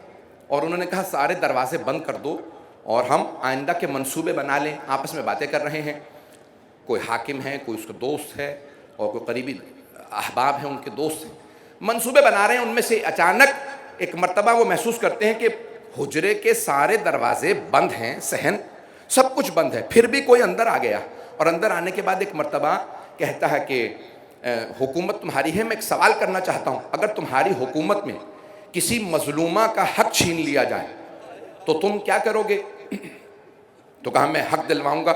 اور انہوں نے کہا سارے دروازے بند کر دو اور ہم آئندہ کے منصوبے بنا لیں. آپس میں باتیں کر رہے ہیں. کوئی حاکم ہے، کوئی اس کا دوست ہے اور کوئی قریبی احباب ہیں، ان کے دوست ہیں. منصوبے بنا رہے ہیں. ان میں سے اچانک ایک مرتبہ وہ محسوس کرتے ہیں کہ حجرے کے سارے دروازے بند ہیں، صحن سب کچھ بند ہے، پھر بھی کوئی اندر آ گیا. اور اندر آنے کے بعد ایک مرتبہ کہتا ہے کہ حکومت تمہاری ہے، میں ایک سوال کرنا چاہتا ہوں. اگر تمہاری حکومت میں کسی مظلومہ کا حق چھین لیا جائے تو تم کیا کرو گے؟ تو کہا میں حق دلواؤں گا.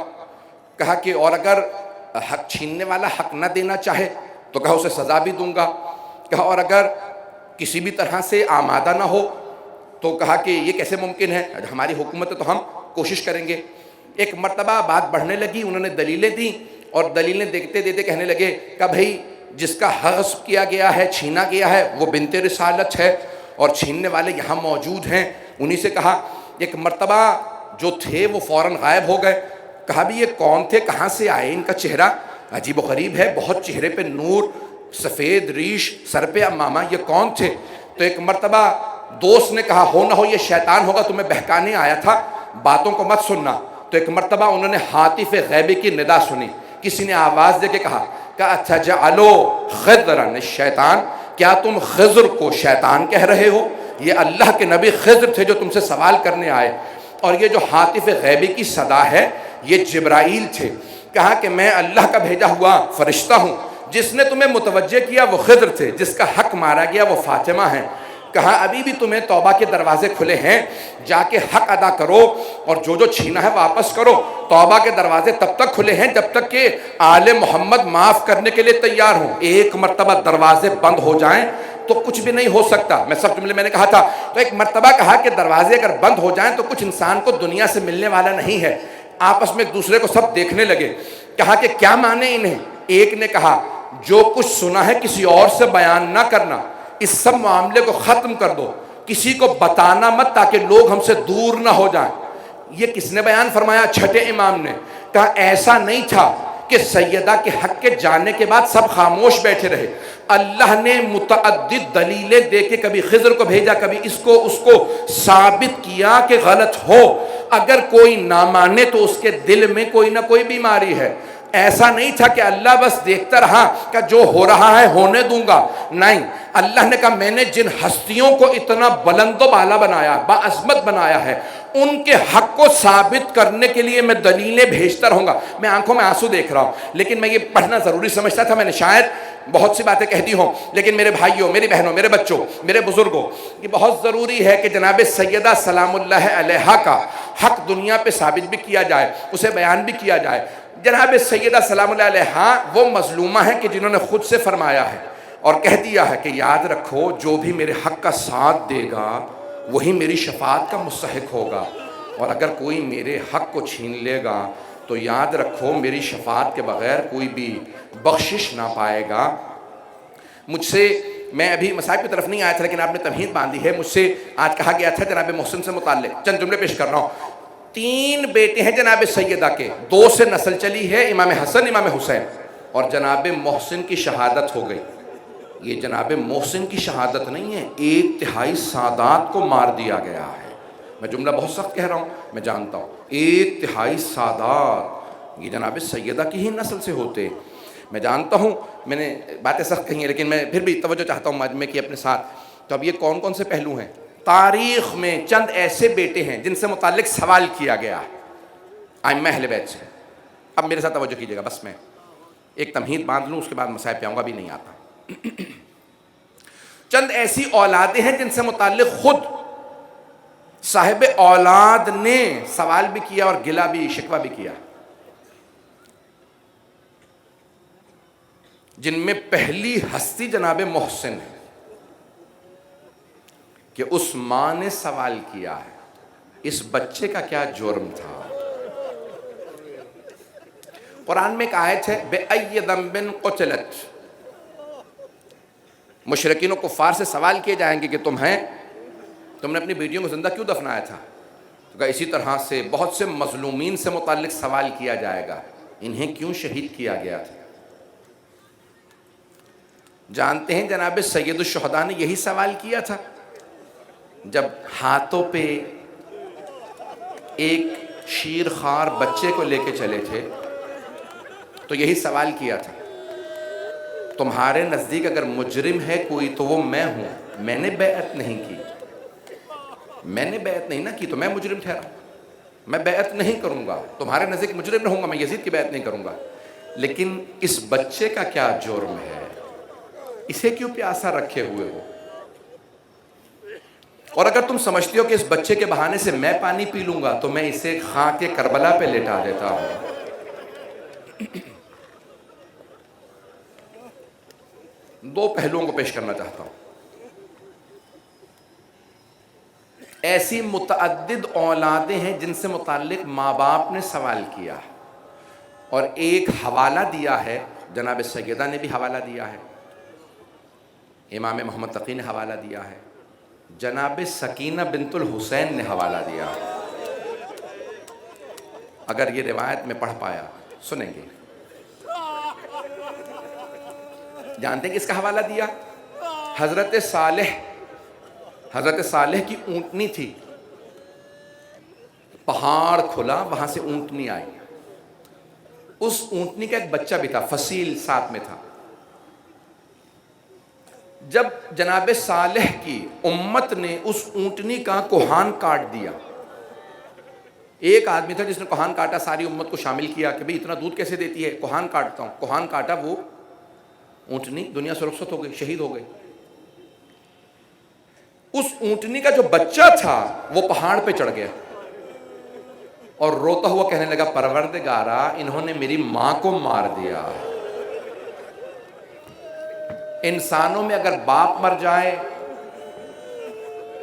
کہا کہ اور اگر حق چھیننے والا حق نہ دینا چاہے تو کہا اسے سزا بھی دوں گا. کہا اور اگر کسی بھی طرح سے آمادہ نہ ہو تو کہا کہ یہ کیسے ممکن ہے، ہماری حکومت ہے تو ہم کوشش کریں گے. ایک مرتبہ بات بڑھنے لگی، انہوں نے دلیلیں دیں اور دلیلیں دیکھتے دیتے کہنے لگے کہ بھئی جس کا غصب کیا گیا ہے، چھینا گیا ہے، وہ بنت رسالت ہے اور چھیننے والے یہاں موجود ہیں. انہی سے کہا. ایک مرتبہ جو تھے وہ فوراً غائب ہو گئے. کہا بھی یہ کون تھے، کہاں سے آئے، ان کا چہرہ عجیب و غریب ہے، بہت چہرے پہ نور، سفید ریش، سر پہ امامہ، یہ کون تھے؟ تو ایک مرتبہ دوست نے کہا ہو نہ ہو یہ شیطان ہوگا، تمہیں بہکانے آیا تھا، باتوں کو مت سننا. تو ایک مرتبہ انہوں نے ہاتف غیبی کی ندا سنی. کسی نے آواز دے کے کہا کہ اتجعلوا خضرا الشیطان، کیا تم خضر کو شیطان کہہ رہے ہو؟ یہ اللہ کے نبی خضر تھے جو تم سے سوال کرنے آئے. اور یہ جو ہاتف غیبی کی صدا ہے یہ جبرائیل تھے. کہا کہ میں اللہ کا بھیجا ہوا فرشتہ ہوں. جس نے تمہیں متوجہ کیا وہ خضر تھے، جس کا حق مارا گیا وہ فاطمہ ہیں. کہا ابھی بھی تمہیں توبہ کے دروازے کھلے ہیں، جا کے حق ادا کرو اور جو جو چھینا ہے واپس کرو. توبہ کے دروازے تب تک کھلے ہیں جب تک کہ آل محمد معاف کرنے کے لیے تیار ہوں. ایک مرتبہ دروازے بند ہو جائیں تو کچھ بھی نہیں ہو سکتا. میں سب جملے میں نے کہا تھا تو ایک مرتبہ کہا کہ دروازے اگر بند ہو جائیں تو کچھ انسان کو دنیا سے ملنے والا نہیں ہے. آپس میں ایک دوسرے کو سب دیکھنے لگے. کہا کہ کیا مانے انہیں؟ ایک نے کہا جو کچھ سنا ہے کسی اور سے بیان نہ کرنا، اس سب معاملے کو ختم کر دو، کسی کو بتانا مت تاکہ لوگ ہم سے دور نہ ہو جائیں. یہ کس نے بیان فرمایا؟ چھٹے امام نے. کہا ایسا نہیں تھا کہ سیدہ کے حق کے جانے کے بعد سب خاموش بیٹھے رہے. اللہ نے متعدد دلیلیں دے کے کبھی خضر کو بھیجا، کبھی اس کو ثابت کیا کہ غلط ہو. اگر کوئی نہ مانے تو اس کے دل میں کوئی نہ کوئی بیماری ہے. ایسا نہیں تھا کہ اللہ بس دیکھتا رہا کہ جو ہو رہا ہے ہونے دوں گا. نہیں، اللہ نے کہا میں نے جن ہستیوں کو اتنا بلند و بالا بنایا، باعظمت بنایا ہے، ان کے حق کو ثابت کرنے کے لیے میں دلیلیں بھیجتا رہوں گا. میں آنکھوں میں آنسو دیکھ رہا ہوں، لیکن میں یہ پڑھنا ضروری سمجھتا تھا. میں نے شاید بہت سی باتیں کہہ دی ہوں، لیکن میرے بھائیوں، میری بہنوں، میرے بچوں، میرے بزرگوں، یہ بہت ضروری ہے کہ جناب سیدہ سلام اللہ علیہا کا حق دنیا پہ ثابت بھی کیا جائے، اسے بیان بھی کیا جائے. جناب سیدہ سلام اللہ علیہا وہ مظلومہ ہیں کہ جنہوں نے خود سے فرمایا ہے اور کہہ دیا ہے کہ یاد رکھو جو بھی میرے حق کا ساتھ دے گا وہی میری شفاعت کا مستحق ہوگا، اور اگر کوئی میرے حق کو چھین لے گا تو یاد رکھو میری شفاعت کے بغیر کوئی بھی بخشش نہ پائے گا. مجھ سے، میں ابھی مصائب کی طرف نہیں آیا تھا لیکن آپ نے تمہید باندھی ہے، مجھ سے آج کہا گیا تھا جناب محسن سے متعلق چند جملے پیش کر رہا ہوں. 3 بیٹے ہیں جناب سیدہ کے، 2 سے نسل چلی ہے، امام حسن، امام حسین، اور جناب محسن کی شہادت ہو گئی. یہ جناب محسن کی شہادت نہیں ہے، 1/3 سادات کو مار دیا گیا ہے. میں جملہ بہت سخت کہہ رہا ہوں، میں جانتا ہوں. 1/3 سادات یہ جناب سیدہ کی ہی نسل سے ہوتے. میں جانتا ہوں میں نے باتیں سخت کہی ہیں لیکن میں پھر بھی توجہ چاہتا ہوں مجمع کی اپنے ساتھ. تو اب یہ کون کون سے پہلو ہیں؟ تاریخ میں چند ایسے بیٹے ہیں جن سے متعلق سوال کیا گیا ائمہ اہل بیت سے. اب میرے ساتھ توجہ کیجیے گا، بس میں ایک تمہید باندھ لوں، اس کے بعد مسائل پہ آؤں گا، بھی نہیں آتا. چند ایسی اولادیں ہیں جن سے متعلق خود صاحب اولاد نے سوال بھی کیا اور گلہ بھی، شکوہ بھی کیا. جن میں پہلی ہستی جناب محسن ہے کہ اس ماں نے سوال کیا ہے اس بچے کا کیا جرم تھا. قرآن میں ایک آیت ہے بِأَيِّ ذَنبٍ قُتِلَتْ. مشرکین و کفار سے سوال کیے جائیں گے کہ تم نے اپنی بیٹیوں کو زندہ کیوں دفنایا تھا؟ تو کہا اسی طرح سے بہت سے مظلومین سے متعلق سوال کیا جائے گا، انہیں کیوں شہید کیا گیا تھا. جانتے ہیں جناب سید الشہداء نے یہی سوال کیا تھا جب ہاتھوں پہ ایک شیرخوار بچے کو لے کے چلے تھے، تو یہی سوال کیا تھا تمہارے نزدیک اگر مجرم ہے کوئی تو وہ میں ہوں، میں نے بیعت نہیں کی، میں نے بیعت نہیں نہ کی تو میں مجرم ٹھہرا، میں بیعت نہیں کروں گا، تمہارے نزدیک مجرم نہ ہوں گا، میں یزید کی بیعت نہیں کروں گا. لیکن اس بچے کا کیا جرم ہے، اسے کیوں پیاسا رکھے ہوئے ہو؟ اور اگر تم سمجھتے ہو کہ اس بچے کے بہانے سے میں پانی پی لوں گا تو میں اسے خاک کربلا پہ لٹا دیتا ہوں. دو پہلوؤں کو پیش کرنا چاہتا ہوں. ایسی متعدد اولادیں ہیں جن سے متعلق ماں باپ نے سوال کیا اور ایک حوالہ دیا ہے، جناب سیدہ نے بھی حوالہ دیا ہے، امام محمد تقی نے حوالہ دیا ہے، جناب سکینہ بنت الحسین نے حوالہ دیا. اگر یہ روایت میں پڑھ پایا سنیں گے. جانتے ہیں کس کا حوالہ دیا؟ حضرت صالح کی اونٹنی تھی، پہاڑ کھلا، وہاں سے اونٹنی آئی، اس اونٹنی کا ایک بچہ بھی تھا، فصیل ساتھ میں تھا. جب جناب صالح کی امت نے اس اونٹنی کا کوہان کاٹ دیا ایک آدمی تھا جس نے کوہان کاٹا، ساری امت کو شامل کیا کہ بھئی اتنا دودھ کیسے دیتی ہے، کوہان کاٹتا ہوں. کوہان کاٹا، وہ اونٹنی دنیا سے رخصت ہو گئی، شہید ہو گئی. اس اونٹنی کا جو بچہ تھا وہ پہاڑ پہ چڑھ گیا اور روتا ہوا کہنے لگا پروردگارا انہوں نے میری ماں کو مار دیا. انسانوں میں اگر باپ مر جائے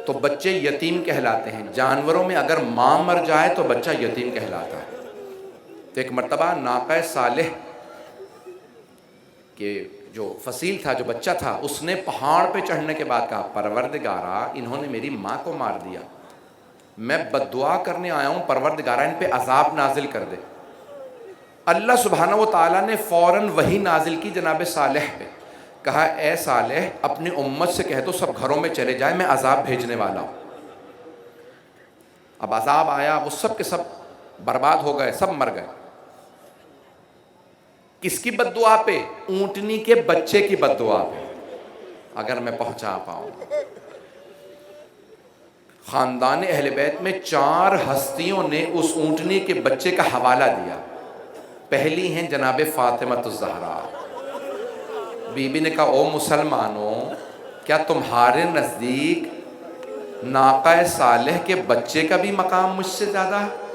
تو بچے یتیم کہلاتے ہیں، جانوروں میں اگر ماں مر جائے تو بچہ یتیم کہلاتا ہے. تو ایک مرتبہ ناقہ صالح کہ جو فصیل تھا، جو بچہ تھا، اس نے پہاڑ پہ چڑھنے کے بعد کہا پروردگارا انہوں نے میری ماں کو مار دیا، میں بد دعا کرنے آیا ہوں، پروردگارا ان پہ عذاب نازل کر دے. اللہ سبحانہ و تعالیٰ نے فوراً وحی نازل کی جناب صالح پہ، کہا اے صالح اپنی امت سے کہہ دو سب گھروں میں چلے جائیں، میں عذاب بھیجنے والا ہوں. اب عذاب آیا، وہ سب کے سب برباد ہو گئے، سب مر گئے. کس کی بد دعا پہ؟ اونٹنی کے بچے کی بد دعا پہ. اگر میں پہنچا پاؤں. خاندان اہل بیت میں 4 ہستیوں نے اس اونٹنی کے بچے کا حوالہ دیا. پہلی ہیں جناب فاطمہ الزہرا. بی بی نے کہا او مسلمانوں، کیا تمہارے نزدیک ناقہ صالح کے بچے کا بھی مقام مجھ سے زیادہ ہے؟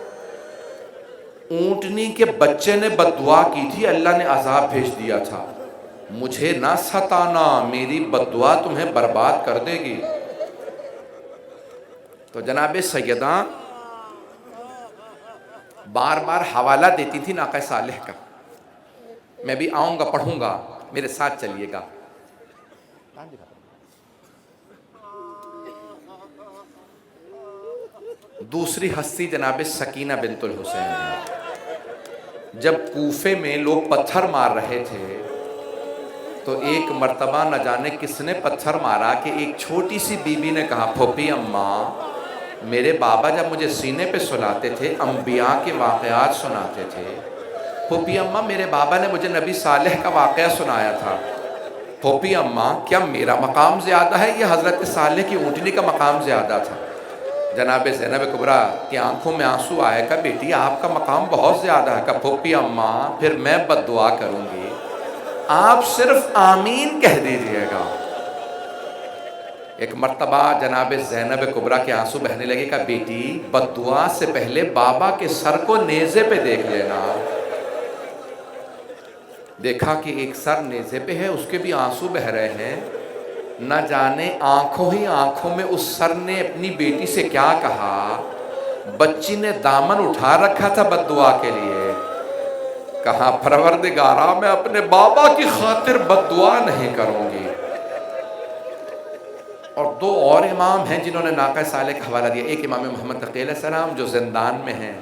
اونٹنی کے بچے نے بد دعا کی تھی، اللہ نے عذاب بھیج دیا تھا. مجھے نہ ستانا، میری بد دعا تمہیں برباد کر دے گی. تو جناب سیدہ بار بار حوالہ دیتی تھی ناقہ صالح کا. میں بھی آؤں گا، پڑھوں گا، میرے ساتھ چلیے گا. دوسری ہستی جناب سکینہ بنت الحسین ہے. جب کوفے میں لوگ پتھر مار رہے تھے تو ایک مرتبہ نہ جانے کس نے پتھر مارا کہ ایک چھوٹی سی بی بی نے کہا پھوپھی اماں، میرے بابا جب مجھے سینے پہ سلاتے تھے انبیاء کے واقعات سناتے تھے. پھوپھی اماں میرے بابا نے مجھے نبی صالح کا واقعہ سنایا تھا. پھوپھی اماں کیا میرا مقام زیادہ ہے یا حضرت صالح کی اونٹنی کا مقام زیادہ تھا؟ جناب زینب کبریٰ کی آنکھوں میں آنسو آئے. کہا بیٹی آپ کا مقام بہت زیادہ ہے. کہا پھوپھی اماں پھر میں بد دعا کروں گی، آپ صرف آمین کہہ دیجئے گا. ایک مرتبہ جناب زینب کبریٰ کے آنسو بہنے لگے. کہا بیٹی بد دعا سے پہلے بابا کے سر کو نیزے پہ دیکھ لینا. دیکھا کہ ایک سر نیزے پہ ہے، اس کے بھی آنسو بہ رہے ہیں. نہ جانے آنکھوں ہی آنکھوں میں اس سر نے اپنی بیٹی سے کیا کہا. بچی نے دامن اٹھا رکھا تھا بد دعا کے لیے. کہا پروردگارا میں اپنے بابا کی خاطر بد دعا نہیں کروں گی. اور 2 اور امام ہیں جنہوں نے ناقہ صالح کا حوالہ دیا. ایک امام محمد تقی علیہ السلام جو زندان میں ہیں.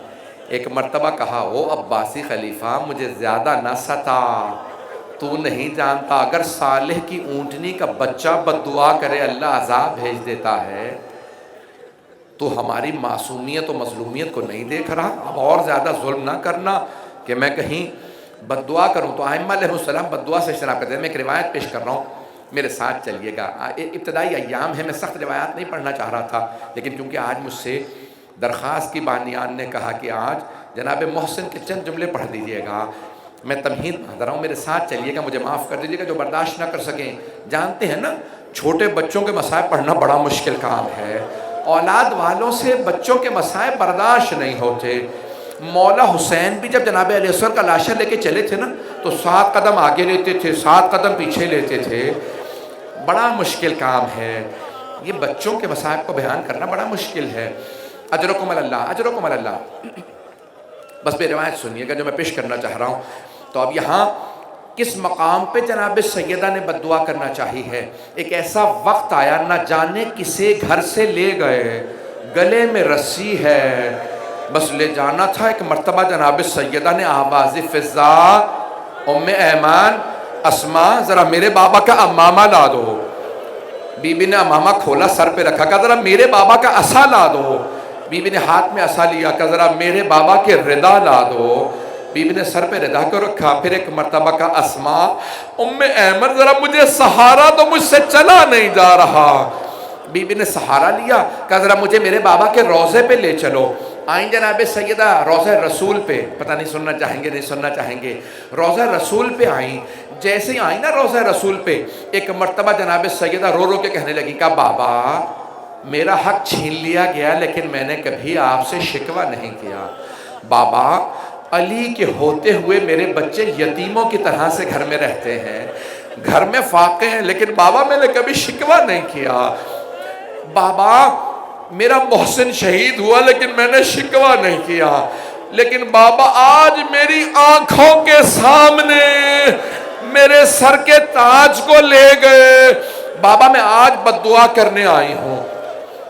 ایک مرتبہ کہا او عباسی خلیفہ مجھے زیادہ نہ ستا، تو نہیں جانتا اگر صالح کی اونٹنی کا بچہ بد دعا کرے اللہ عذاب بھیج دیتا ہے. تو ہماری معصومیت و مظلومیت کو نہیں دیکھ رہا؟ اب اور زیادہ ظلم نہ کرنا کہ میں کہیں بد دعا کروں. تو ائمہ علیہ السلام بد دعا سے اجتناب کرتے ہیں. میں ایک روایت پیش کر رہا ہوں، میرے ساتھ چلیے گا. ابتدائی ایام ہے، میں سخت روایات نہیں پڑھنا چاہ رہا تھا، لیکن چونکہ آج مجھ سے درخواست کی بانیان نے کہا کہ آج جناب محسن کے چند جملے پڑھ دیجئے گا، میں تمہید پڑھ رہا ہوں، میرے ساتھ چلیے گا، مجھے معاف کر دیجئے گا جو برداشت نہ کر سکیں. جانتے ہیں نا چھوٹے بچوں کے مسائل پڑھنا بڑا مشکل کام ہے. اولاد والوں سے بچوں کے مسائل برداشت نہیں ہوتے. مولا حسین بھی جب جناب علیہ السلام کا لاشا لے کے چلے تھے نا تو 7 قدم آگے لیتے تھے، 7 قدم پیچھے لیتے تھے. بڑا مشکل کام ہے یہ، بچوں کے مسائل کو بیان کرنا بڑا مشکل ہے. اجرکم اللہ، اجرکم اللہ. بس میری روایت سنیے گا جو میں پیش کرنا چاہ رہا ہوں. تو اب یہاں کس مقام پہ جناب سیدہ نے بد دعا کرنا چاہی ہے. ایک ایسا وقت آیا نہ جانے کسے گھر سے لے گئے، گلے میں رسی ہے بس لے جانا تھا. ایک مرتبہ جناب سیدہ نے آواز فضا ام ایمان اسماء ذرا میرے بابا کا امامہ لا دو. بی بی نے امامہ کھولا، سر پہ رکھا، کہا ذرا میرے بابا کا عصا لا دو. بی بی نے ہاتھ میں عصا لیا، کہا ذرا میرے بابا کے ردا لا دو. بی بی نے سر پہ ردا کو رکھا. پھر ایک مرتبہ کا اسماء ام ایمن ذرا مجھے سہارا تو مجھ سے چلا نہیں جا رہا. بی بی نے سہارا لیا، کہا ذرا مجھے میرے بابا کے روضے پہ لے چلو. آئیں جناب سیدہ روضہ رسول پہ، پتہ نہیں سننا چاہیں گے نہیں سننا چاہیں گے، روضہ رسول پہ آئیں، جیسے ہی آئیں نا روضہ رسول پہ، ایک مرتبہ جناب سیدہ رو رو کے کہنے لگی کہ بابا میرا حق چھین لیا گیا لیکن میں نے کبھی آپ سے شکوہ نہیں کیا، بابا علی کے ہوتے ہوئے میرے بچے یتیموں کی طرح سے گھر میں رہتے ہیں، گھر میں فاقے ہیں، لیکن بابا میں نے کبھی شکوہ نہیں کیا، بابا میرا محسن شہید ہوا لیکن میں نے شکوہ نہیں کیا، لیکن بابا آج میری آنکھوں کے سامنے میرے سر کے تاج کو لے گئے، بابا میں آج بد دعا کرنے آئی ہوں۔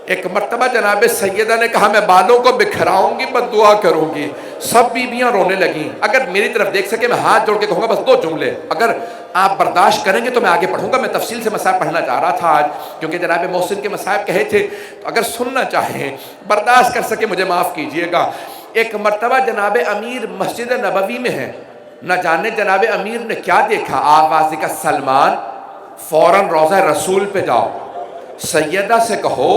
ایک مرتبہ جناب سیدہ نے کہا میں بالوں کو بکھراؤں گی بد دعا کروں گی، سب بیویاں رونے لگیں، اگر میری طرف دیکھ سکے میں ہاتھ جوڑ کے کہوں گا بس 2 جملے، اگر آپ برداشت کریں گے تو میں آگے پڑھوں گا، میں تفصیل سے مسائل پڑھنا چاہ رہا تھا آج کیونکہ جناب محسن کے مسائل کہے تھے، تو اگر سننا چاہیں برداشت کر سکے مجھے معاف کیجئے گا۔ ایک مرتبہ جناب امیر مسجد نبوی میں ہے، نہ جانے جناب امیر نے کیا دیکھا، آواز کا سلمان فوراً روضہ رسول پہ جاؤ، سیدہ سے کہو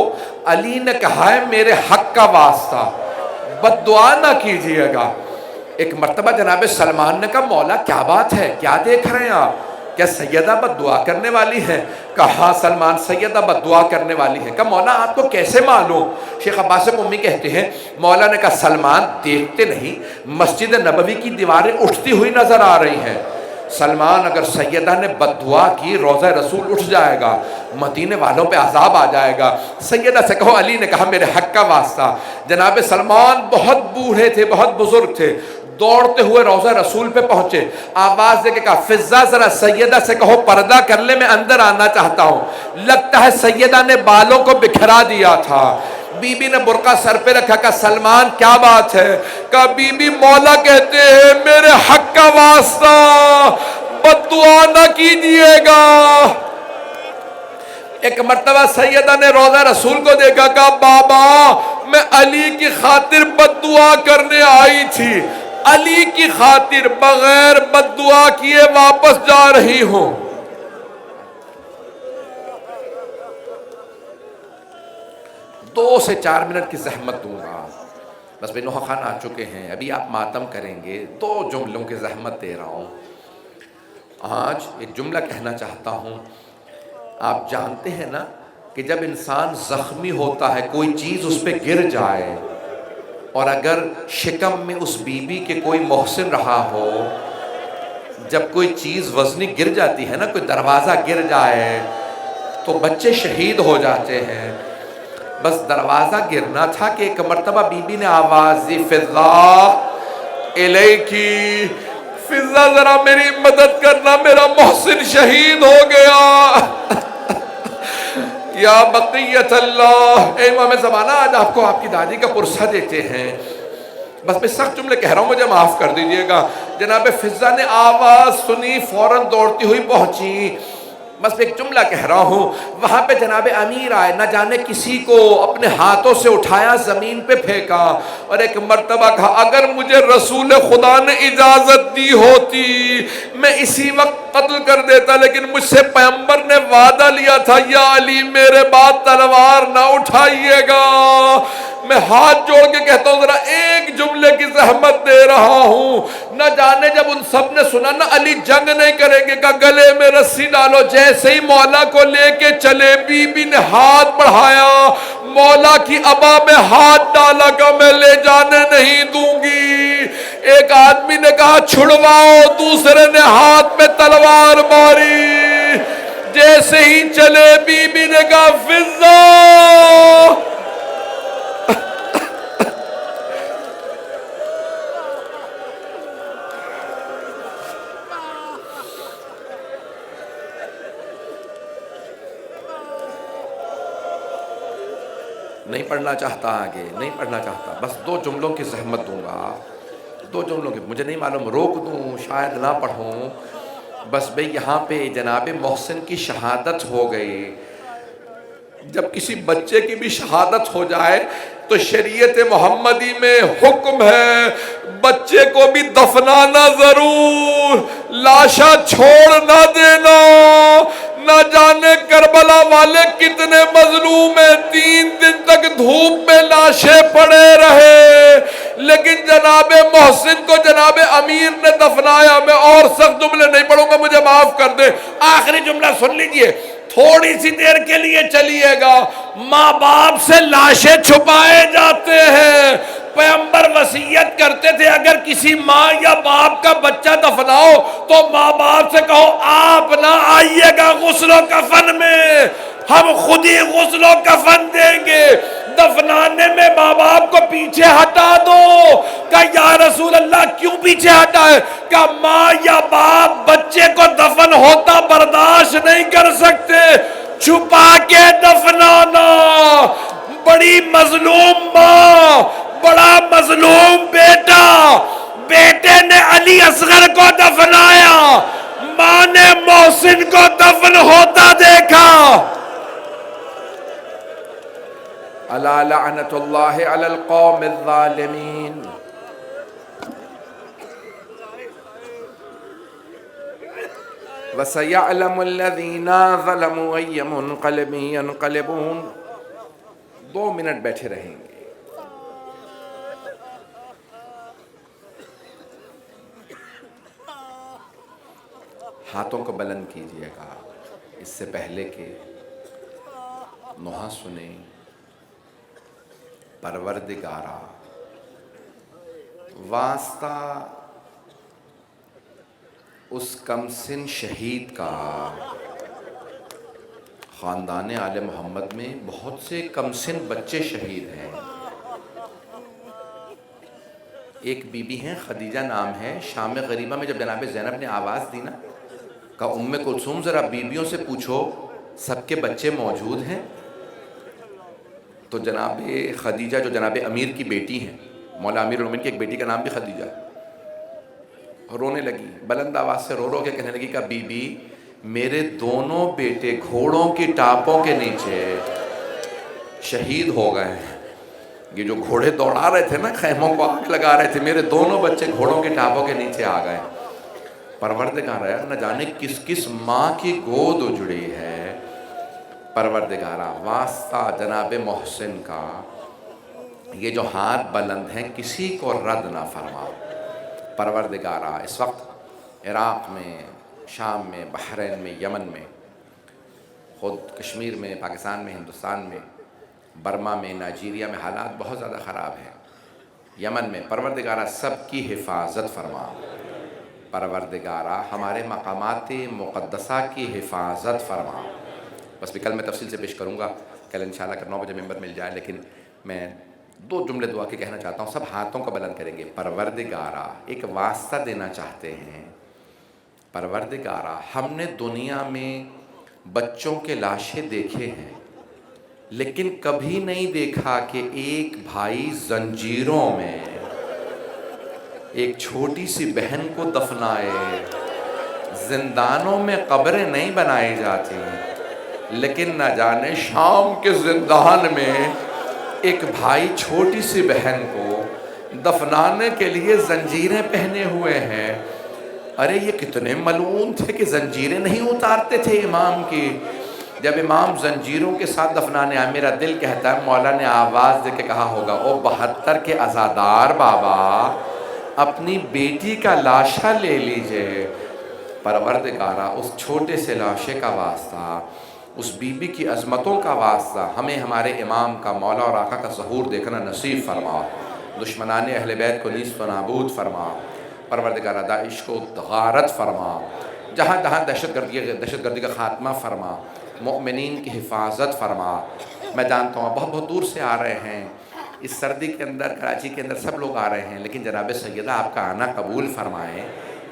علی نے کہا ہے میرے حق کا واسطہ بد دعا نہ کیجئے گا۔ ایک مرتبہ جناب سلمان نے کہا مولا کیا بات ہے، کیا دیکھ رہے ہیں آپ، کیا سیدہ بد دعا کرنے والی ہے؟ کہا سلمان سیدہ بد دعا کرنے والی ہے۔ کہا مولا آپ کو کیسے معلوم؟ شیخ عباس قمی کہتے ہیں مولا نے کہا سلمان دیکھتے نہیں مسجد نبوی کی دیواریں اٹھتی ہوئی نظر آ رہی ہیں، سلمان اگر سیدہ نے بد دعا کی روضہ رسول اٹھ جائے گا، مدینے والوں پہ عذاب آ جائے گا، سیدہ سے کہو علی نے کہا میرے حق کا واسطہ۔ جناب سلمان بہت بوڑھے تھے، بہت بزرگ تھے، دوڑتے ہوئے روضہ رسول پہ پہنچے، آواز دے کے کہا فضہ ذرا سیدہ سے کہو پردہ کر لے میں اندر آنا چاہتا ہوں، لگتا ہے سیدہ نے بالوں کو بکھرا دیا تھا۔ بی بی نے برقع سر پہ رکھا، کہا سلمان کیا بات ہے؟ کہا بی بی مولا کہتے ہیں میرے حق کا واسطہ بد دعا نہ کیجئے گا۔ ایک مرتبہ سیدہ نے روضہ رسول کو دیکھا، کہا بابا میں علی کی خاطر بد دعا کرنے آئی تھی، علی کی خاطر بغیر بد دعا کیے واپس جا رہی ہوں۔ 2 سے 4 منٹ کی زحمت دوں گا، بس بے نوحہ خان آ چکے ہیں، ابھی آپ ماتم کریں گے، 2 جملوں کی زحمت دے رہا ہوں۔ آج ایک جملہ کہنا چاہتا ہوں، آپ جانتے ہیں نا کہ جب انسان زخمی ہوتا ہے کوئی چیز اس پہ گر جائے اور اگر شکم میں اس بی بی کے کوئی محسن رہا ہو، جب کوئی چیز وزنی گر جاتی ہے نا، کوئی دروازہ گر جائے تو بچے شہید ہو جاتے ہیں، بس دروازہ گرنا تھا کہ ایک مرتبہ بی بی نے آواز دی فضہ الیکی، فضہ ذرا میری مدد کرنا میرا محسن شہید ہو گیا۔ یا بقیت اللہ، اے امام زمانہ آج آپ کو آپ کی دادی کا پرسہ دیتے ہیں، بس میں سخت جملے کہہ رہا ہوں مجھے معاف کر دیجئے گا۔ جناب فضہ نے آواز سنی فوراً دوڑتی ہوئی پہنچی، بس ایک جملہ کہہ رہا ہوں، وہاں پہ جناب امیر آئے، نہ جانے کسی کو اپنے ہاتھوں سے اٹھایا زمین پہ پھینکا اور ایک مرتبہ کہا اگر مجھے رسول خدا نے اجازت دی ہوتی میں اسی وقت قتل کر دیتا، لیکن مجھ سے پیغمبر نے وعدہ لیا تھا یا علی میرے بعد تلوار نہ اٹھائیے گا۔ میں ہاتھ جوڑ کے کہتا ہوں ذرا ایک جملے کی زحمت دے رہا ہوں، نہ جانے جب ان سب نے سنا نا علی جنگ نہیں کریں گے، کہ گلے میں رسی ڈالو، جیسے ہی مولا کو لے کے چلے بی بی نے ہاتھ بڑھایا، مولا کی ابا میں ہاتھ ڈالا کہ میں لے جانے نہیں دوں گی۔ ایک آدمی نے کہا چھڑواؤ، دوسرے نے ہاتھ میں تلوار ماری، جیسے ہی چلے بی بی نے کہا فضہ نہیں پڑھنا چاہتا، آگے نہیں پڑھنا چاہتا، بس 2 جملوں کی زحمت دوں گا، 2 جملوں کی، مجھے نہیں معلوم روک دوں شاید نہ پڑھوں، بس بھئی یہاں پہ جناب محسن کی شہادت ہو گئی۔ جب کسی بچے کی بھی شہادت ہو جائے تو شریعت محمدی میں حکم ہے بچے کو بھی دفنانا ضرور، لاشا چھوڑ نہ دینا، نہ جانے کربلا کربلا والے کتنے مظلوم ہیں، 3 دن تک دھوپ میں لاشیں پڑے رہے، لیکن جناب محسن کو جناب امیر نے دفنایا۔ میں اور سخت جملے نہیں پڑھوں گا، مجھے معاف کر دیں، آخری جملہ سن لیجئے، تھوڑی سی دیر کے لیے چلیے گا۔ ماں باپ سے لاشیں چھپائے جاتے ہیں، پیغمبر وصیت کرتے تھے اگر کسی ماں یا باپ کا بچہ دفناؤ تو ماں باپ سے کہو آپ نہ آئیے گا غسل و کفن میں، ہم خود ہی غسل و کفن دیں گے۔ دفنانے میں ماں باپ کو پیچھے ہٹا دو۔ کہا یا رسول اللہ کیوں پیچھے ہٹا ہے؟ کہا ماں یا باپ بچے کو دفن ہوتا برداشت نہیں کر سکتے، چھپا کے دفنانا۔ بڑی مظلوم ماں، بڑا مظلوم بیٹا، بیٹے نے علی اصغر کو دفنایا، ماں نے محسن کو دفن ہوتا دیکھا۔ الا لعنت اللہ علی القوم الظالمین۔ وَسَيَعْلَمُ الَّذِينَ ظَلَمُوا أَيَّ مُنْقَلِبٍ يَنْقَلِبُونَ۔ 2 منٹ بیٹھے رہیں گے۔ ہاتھوں کو بلند کیجئے گا اس سے پہلے کہ نوحہ سنیں۔ پروردگارا، واسطہ اس کمسن شہید کا، خاندان آل محمد میں بہت سے کمسن بچے شہید ہیں۔ ایک بی بی ہیں، خدیجہ نام ہے، شام غریبہ میں جب جناب زینب نے آواز دی نا، کہا ام کلثوم ذرا بیویوں سے پوچھو سب کے بچے موجود ہیں؟ تو جناب خدیجہ جو جناب امیر کی بیٹی ہیں، مولا امیر المومنین کی ایک بیٹی کا نام بھی خدیجہ، رونے لگی، بلند آواز سے رو رو کے کہنے لگی کہ بی بی میرے دونوں بیٹے گھوڑوں کی ٹاپوں کے نیچے شہید ہو گئے ہیں۔ یہ جو گھوڑے دوڑا رہے تھے نا، خیموں کو آگ لگا رہے تھے، میرے دونوں بچے گھوڑوں کی ٹاپوں کے نیچے آ گئے۔ پروردگار ہے، نہ جانے کس کس ماں کی گود اجڑی ہے۔ پروردگارہ، واسطہ جناب محسن کا، یہ جو ہاتھ بلند ہیں کسی کو رد نہ فرما۔ پروردگارہ، اس وقت عراق میں، شام میں، بحرین میں، یمن میں، خود کشمیر میں، پاکستان میں، ہندوستان میں، برما میں، نائجیریا میں حالات بہت زیادہ خراب ہیں، یمن میں۔ پروردگارہ سب کی حفاظت فرما۔ پروردگارہ ہمارے مقامات مقدسہ کی حفاظت فرما۔ بس بھی کل میں تفصیل سے پیش کروں گا، کل انشاءاللہ اگر 9 بجے ممبر مل جائے، لیکن میں 2 جملے دعا کے کہنا چاہتا ہوں، سب ہاتھوں کو بلند کریں گے۔ پروردگارہ، ایک واسطہ دینا چاہتے ہیں۔ پروردگارہ، ہم نے دنیا میں بچوں کے لاشیں دیکھے ہیں، لیکن کبھی نہیں دیکھا کہ ایک بھائی زنجیروں میں ایک چھوٹی سی بہن کو دفنائے۔ زندانوں میں قبریں نہیں بنائی جاتی، لیکن نہ جانے شام کے زندان میں ایک بھائی چھوٹی سی بہن کو دفنانے کے لیے زنجیریں پہنے ہوئے ہیں۔ ارے یہ کتنے ملعون تھے کہ زنجیریں نہیں اتارتے تھے امام کی۔ جب امام زنجیروں کے ساتھ دفنانے آئے، میرا دل کہتا ہے مولا نے آواز دے کے کہا ہوگا، او 72 کے عزادار بابا، اپنی بیٹی کا لاشا لے لیجئے۔ پروردگارہ، اس چھوٹے سے لاشے کا واسطہ، اس بی بی کی عظمتوں کا واسطہ، ہمیں ہمارے امام کا، مولا اور آقا کا ظہور دیکھنا نصیب فرما۔ دشمنان اہل بیت کو نیست و نابود فرما۔ پروردگارہ، داعش کو غارت فرما، جہاں جہاں دہشت گردی کا خاتمہ فرما، مومنین کی حفاظت فرما۔ میں جانتا ہوں بہت بہت دور سے آ رہے ہیں، اس سردی کے اندر، کراچی کے اندر سب لوگ آ رہے ہیں، لیکن جناب سیدہ آپ کا آنا قبول فرمائیں۔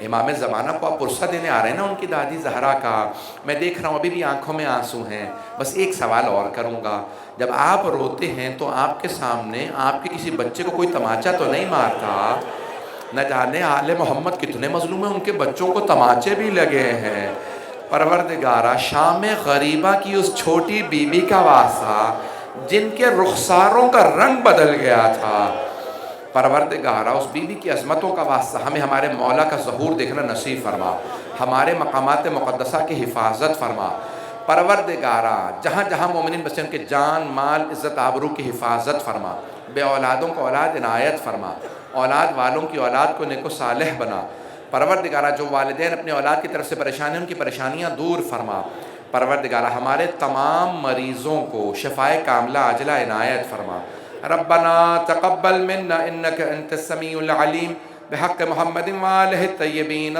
امام زمانہ کو آپ پرسہ دینے آ رہے ہیں نا، ان کی دادی زہرا کا، میں دیکھ رہا ہوں ابھی بھی آنکھوں میں آنسو ہیں۔ بس ایک سوال اور کروں گا، جب آپ روتے ہیں تو آپ کے سامنے آپ کے کسی بچے کو کوئی تماچا تو نہیں مارتا؟ نہ جانے آل محمد کتنے مظلوم ہیں، ان کے بچوں کو تماچے بھی لگے ہیں۔ پروردگارہ، شام غریبہ کی اس چھوٹی بی بی کا واسطہ، جن کے رخساروں کا رنگ بدل گیا تھا، پروردگارہ اس بی بی کی عظمتوں کا واسطہ ہمیں ہمارے مولا کا ظہور دیکھنا نصیب فرما، ہمارے مقامات مقدسہ کی حفاظت فرما۔ پروردگارا جہاں جہاں مومنین بسے ان کے جان مال عزت آبرو کی حفاظت فرما، بے اولادوں کو اولاد عنایت فرما، اولاد والوں کی اولاد کو نیک و صالح بنا۔ پروردگارا جو والدین اپنے اولاد کی طرف سے پریشان ہیں ان کی پریشانیاں دور فرما۔ پروردگارا ہمارے تمام مریضوں کو شفائے کاملہ عاجلہ عنایت فرما۔ ربنا تقبل منا انک انت السمیع العلیم بحق محمد وآلہ الطیبین